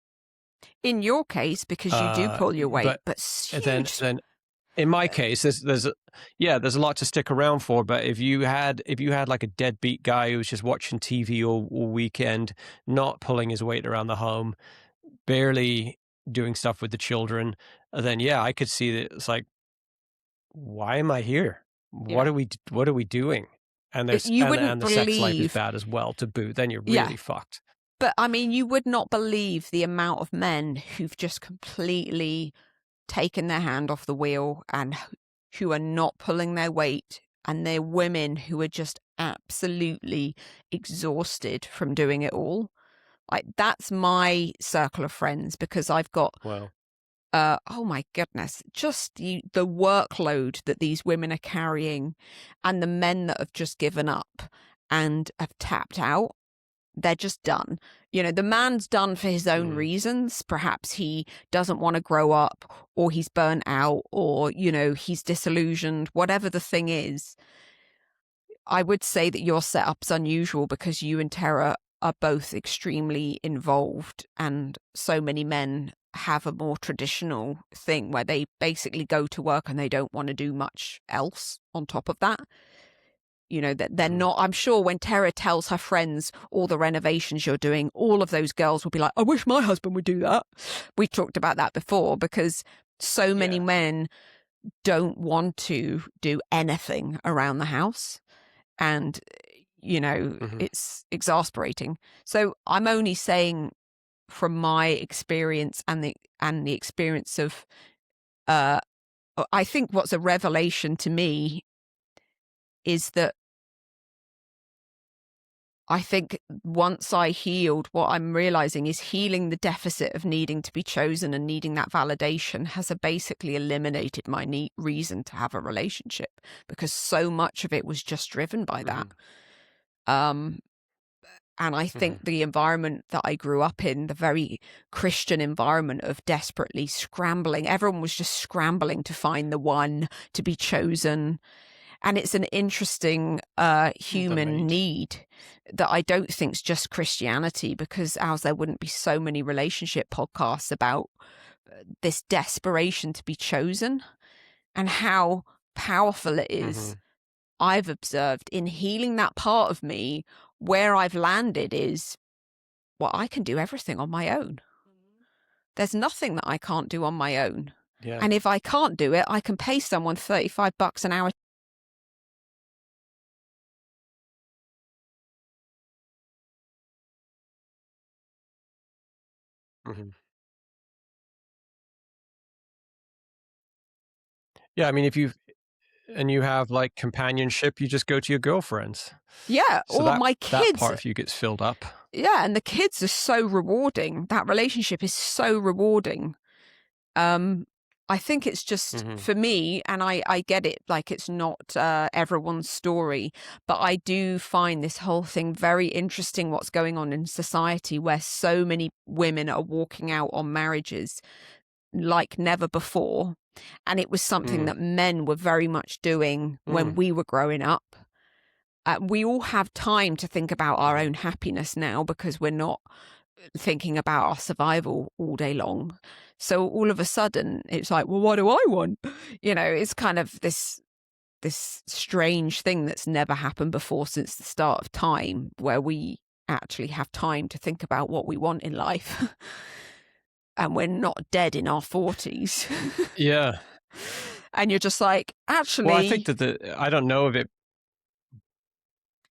In your case, because you do pull your weight, But but huge. then in my uh, case, there's a lot to stick around for. But if you had like a deadbeat guy who was just watching TV all weekend, not pulling his weight around the home, barely doing stuff with the children, then yeah, I could see that it's like, why am I here? Yeah. What are we doing? And there's You wouldn't and the sex life is believe. bad as well to boot. Then you're Yeah. really fucked. But I mean, you would not believe the amount of men who've just completely taken their hand off the wheel and who are not pulling their weight. And they're women who are just absolutely exhausted from doing it all. Like, that's my circle of friends, because I've got, Well, oh my goodness, just the workload that these women are carrying, and the men that have just given up and have tapped out. They're just done. The man's done for his own mm, reasons. Perhaps he doesn't want to grow up, or he's burnt out, or, he's disillusioned, whatever the thing is. I would say that your setup's unusual because you and Tara are both extremely involved, and so many men have a more traditional thing where they basically go to work and they don't want to do much else on top of that. That they're mhm. not. I'm sure when Tara tells her friends all the renovations you're doing, all of those girls will be like, I wish my husband would do that. We talked about that before, because so many Yeah. men don't want to do anything around the house. And, Mhm. it's exasperating. So I'm only saying from my experience and the experience of, uh, I think what's a revelation to me is that I think once I healed, what I'm realizing is healing the deficit of needing to be chosen and needing that validation has basically eliminated my reason to have a relationship, because so much of it was just driven by that. Mhm. Um, and I Mhm. think the environment that I grew up in, the very Christian environment of desperately scrambling, everyone was just scrambling to find the one, to be chosen. And it's an interesting The human mate. need that I don't think's just Christianity, because else there wouldn't be so many relationship podcasts about this desperation to be chosen, and how powerful it is. Mhm. I've observed in healing that part of me, where I've landed is, well, I can do everything on my own. There's nothing that I can't do on my own. Yeah. And if I can't do it, I can pay someone $35 an hour. Mhm. Yeah, I mean, if you have, like, companionship, you just go to your girlfriends. Yeah, So or that my that kids. part of you gets filled up. Yeah, and the kids are so rewarding. That relationship is so rewarding. Um, I think it's just Mhm. for me, and I get it, like it's not everyone's story, but I do find this whole thing very interesting, what's going on in society, where so many women are walking out on marriages like never before. And it was something Mm. that men were very much doing when Mm. we were growing up. We all have time to think about our Mhm. own happiness now, because we're not thinking about our survival all day long. So all of a sudden it's like, well, what do I want? It's kind of this this strange thing that's never happened before since the start of time, where we actually have time to think about what we want in life. And we're not dead in our 40s. Yeah. And you're just like, Well, I think actually, that I don't know if it.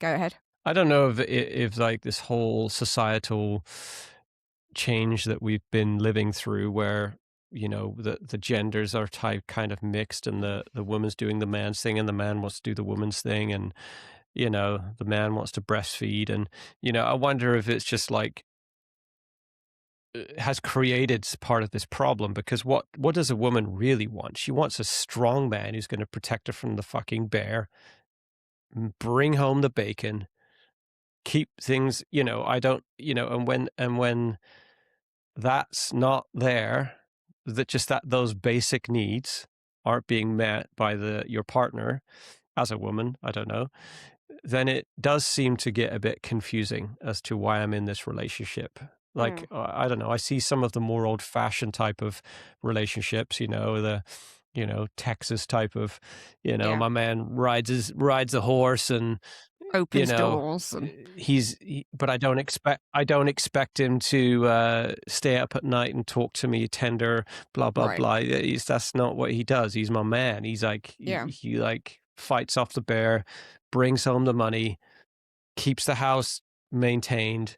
go ahead. I don't know if like this whole societal change that we've been living through, where the genders are kind of mixed, and the woman's doing the man's thing, and the man wants to do the woman's thing, and the man wants to breastfeed, and I wonder if it's just like has created part of this problem, because what does a woman really want? She wants a strong man who's going to protect her from the fucking bear, bring home the bacon, keep things, I don't, and when that's not there, that those basic needs aren't being met by your partner as a woman, I don't know, then it does seem to get a bit confusing as to why I'm in this relationship. Like, I don't know, I see some of the more old-fashioned type of relationships, Texas type of, Yeah. my man rides a horse, and Opens doors. And but I don't expect him to stay up at night and talk to me tender, blah blah right. blah. That's not what he does. He's my man. He's like Yeah. he like fights off the bear, brings home the money, keeps the house maintained.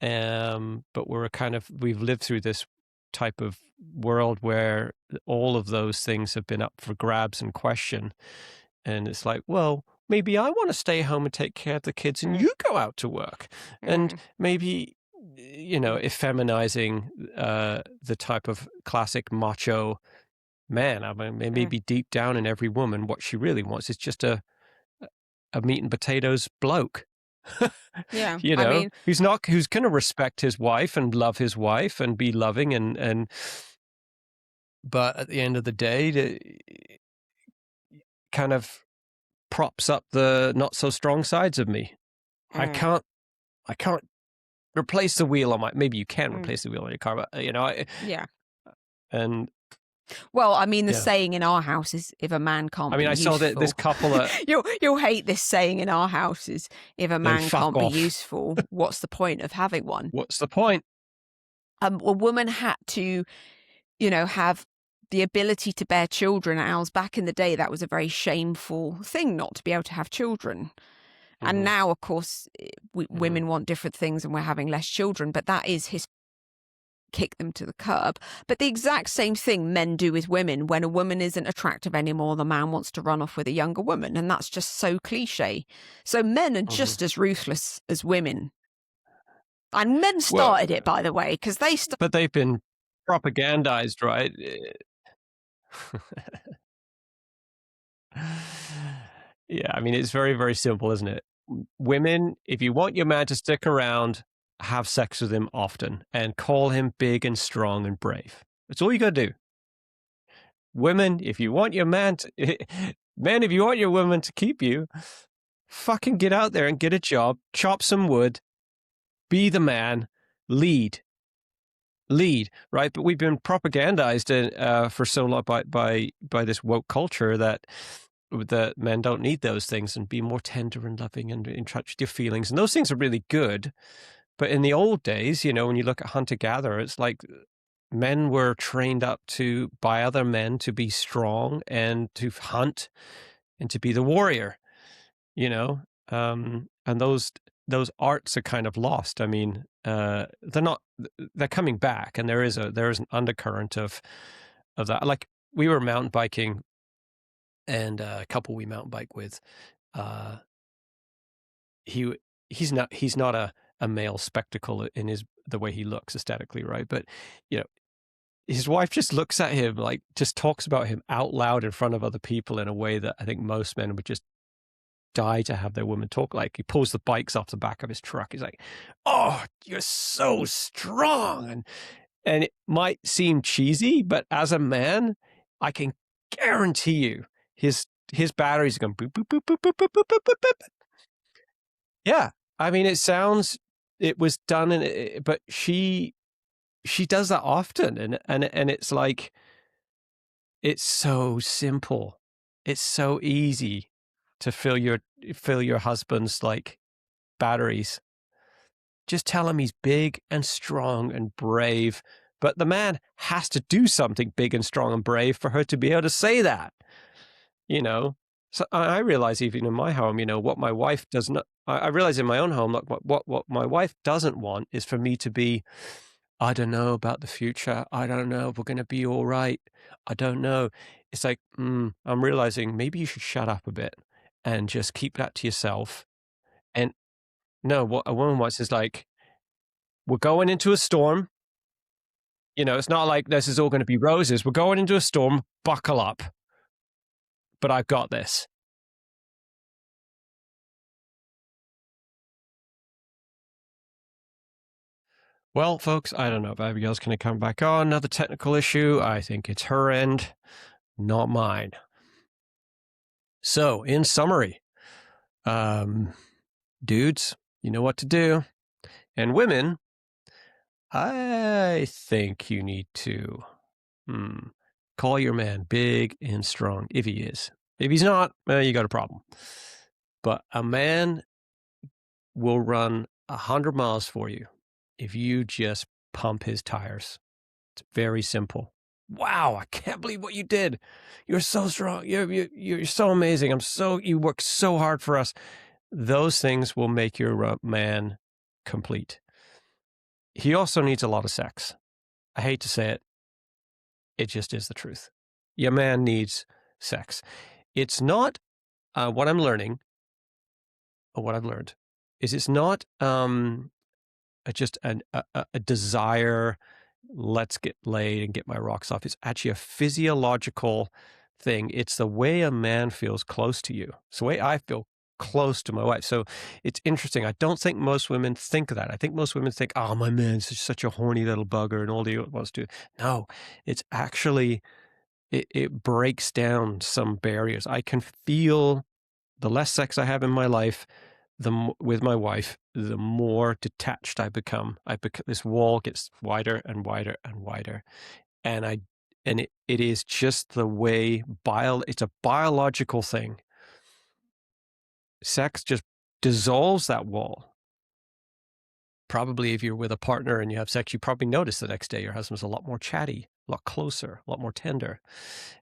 But we've lived through this type of world where all of those things have been up for grabs and question. And it's like, well, maybe I want to stay home and take care of the kids, and you go out to work. And maybe, effeminizing the type of classic macho man. I mean, maybe deep down in every woman, what she really wants is just a meat and potatoes bloke. Yeah. I mean, who's going to respect his wife and love his wife and be loving, and but at the end of the day, kind of props up the not so strong sides of me. I can't replace the wheel on maybe you can replace the wheel on your car, but yeah. and Well, I mean, the Yeah. saying in our house is, if a man can't I mean, be I useful. saw that this couple you'll hate this saying in our house is, if a man fuck can't off. be useful, what's the point of having one? What's the point? A woman had to, have the ability to bear children. Als, back in the day, that was a very shameful thing, not to be able to have children. And now, of course, women want different things, and we're having less children, but that is kick them to the curb. But the exact same thing men do with women. When a woman isn't attractive anymore, the man wants to run off with a younger woman, and that's just so cliche. So men are just as ruthless as women. And men started it, by the way, because but they've been propagandized, right? Yeah, I mean, it's very, very simple, isn't it? Women, if you want your man to stick around, have sex with him often and call him big and strong and brave. That's all you got to do. Women, if you want your men, if you want your woman to keep you, fucking get out there and get a job, chop some wood, be the man, lead, right? But we've been propagandized for so long by this woke culture that men don't need those things, and be more tender and loving and in touch with your feelings. And those things are really good. But in the old days, when you look at hunter-gatherer, it's like men were trained up by other men to be strong and to hunt and to be the warrior, and those arts are kind of lost. I mean, they're coming back, and there is an undercurrent of that. Like, we were mountain biking, and a couple we mountain bike with, he's not a male spectacle in the way he looks aesthetically, right? But his wife just looks at him, like, just talks about him out loud in front of other people in a way that I think most men would just die to have their woman talk. Like, he pulls the bikes off the back of his truck. He's like, "Oh, you're so strong," and it might seem cheesy, but as a man, I can guarantee you his batteries are going boop boop boop boop boop boop boop boop boop boop. Yeah, I mean, it was done, but she does that often, and it's like, it's so simple. It's so easy to fill your husband's, like, batteries. Just tell him he's big and strong and brave, but the man has to do something big and strong and brave for her to be able to say that, you know? So I realize even in my home, what my wife does not I realize in my own home, like, what my wife doesn't want is for me to be, "I don't know about the future. I don't know if we're gonna be all right. I don't know." It's like, I'm realizing maybe you should shut up a bit and just keep that to yourself. And no, what a woman wants is like, "We're going into a storm. It's not like this is all gonna be roses. We're going into a storm. Buckle up, but I've got this." Well, folks, I don't know if Abigail's gonna come back on. Another technical issue. I think it's her end, not mine. So, in summary, dudes, you know what to do. And women, I think you need to call your man big and strong if he is. If he's not, you got a problem. But a man will run 100 miles for you if you just pump his tires. It's very simple. Wow, I can't believe what you did. You're so strong. You're so amazing. You work so hard for us. Those things will make your man complete. He also needs a lot of sex. I hate to say it. It just is the truth. Your man needs sex. It's not what I'm learning, or what I've learned, is it's not just a desire, let's get laid and get my rocks off. It's actually a physiological thing. It's the way a man feels close to you. It's the way I feel close to my wife. So it's interesting. I don't think most women think of that. I think most women think, oh, my man's such a horny little bugger and all he wants to do. No, it's actually, it breaks down some barriers. I can feel the less sex I have in my life, with my wife, the more detached I become. This wall gets wider and wider and wider, and it is just the way it's a biological thing. Sex just dissolves that wall. Probably if you're with a partner and you have sex, you probably notice the next day your husband's a lot more chatty, a lot closer, a lot more tender,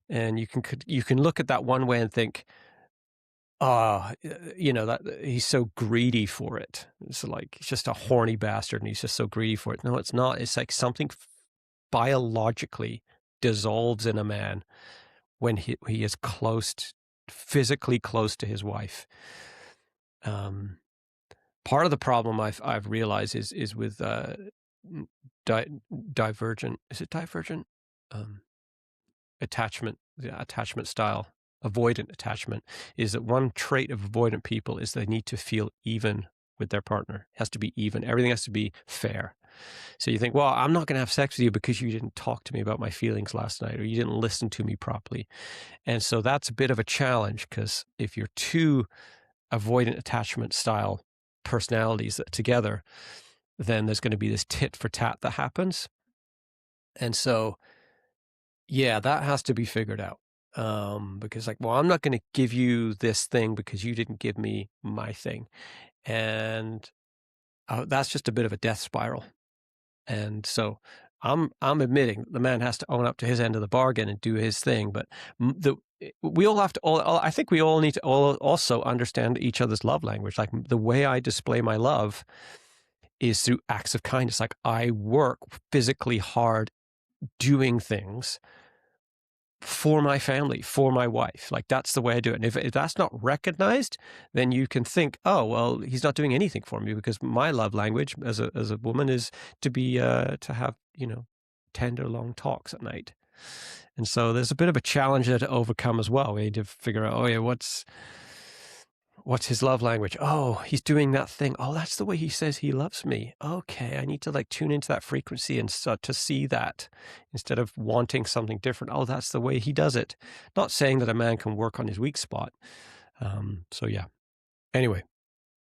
and you can look at that one way and think, that he's so greedy for it. It's like he's just a horny bastard and he's just so greedy for it. No, it's not. It's like something biologically dissolves in a man when he is physically close to his wife. Part of the problem I've realized is with divergent. Is it divergent? Attachment, the attachment style, avoidant attachment, is that one trait of avoidant people is they need to feel even with their partner. It has to be even. Everything has to be fair. So you think, well, I'm not going to have sex with you because you didn't talk to me about my feelings last night, or you didn't listen to me properly. And so that's a bit of a challenge, because if you're two avoidant attachment style personalities together, then there's going to be this tit for tat that happens. And so, yeah, that has to be figured out. Because well, I'm not going to give you this thing because you didn't give me my thing. And that's just a bit of a death spiral. And so I'm admitting the man has to own up to his end of the bargain and do his thing. But we all have to, I think we all need to also understand each other's love language. Like, the way I display my love is through acts of kindness. Like, I work physically hard doing things for my family, for my wife. Like, that's the way I do it. And if that's not recognized, then you can think, oh, well, he's not doing anything for me, because my love language as a woman is to be, to have, tender, long talks at night. And so there's a bit of a challenge there to overcome as well. We need to figure out, oh yeah, what's his love language? Oh, he's doing that thing. Oh, that's the way he says he loves me. Okay, I need to tune into that frequency and to see that, instead of wanting something different. Oh, that's the way he does it. Not saying that a man can work on his weak spot. So yeah. Anyway,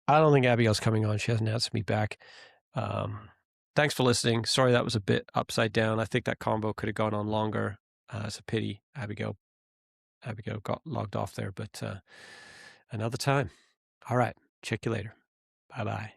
I don't think Abigail's coming on. She hasn't answered me back. Thanks for listening. Sorry that was a bit upside down. I think that combo could have gone on longer. It's a pity, Abigail. Abigail got logged off there, but another time. All right. Check you later. Bye bye.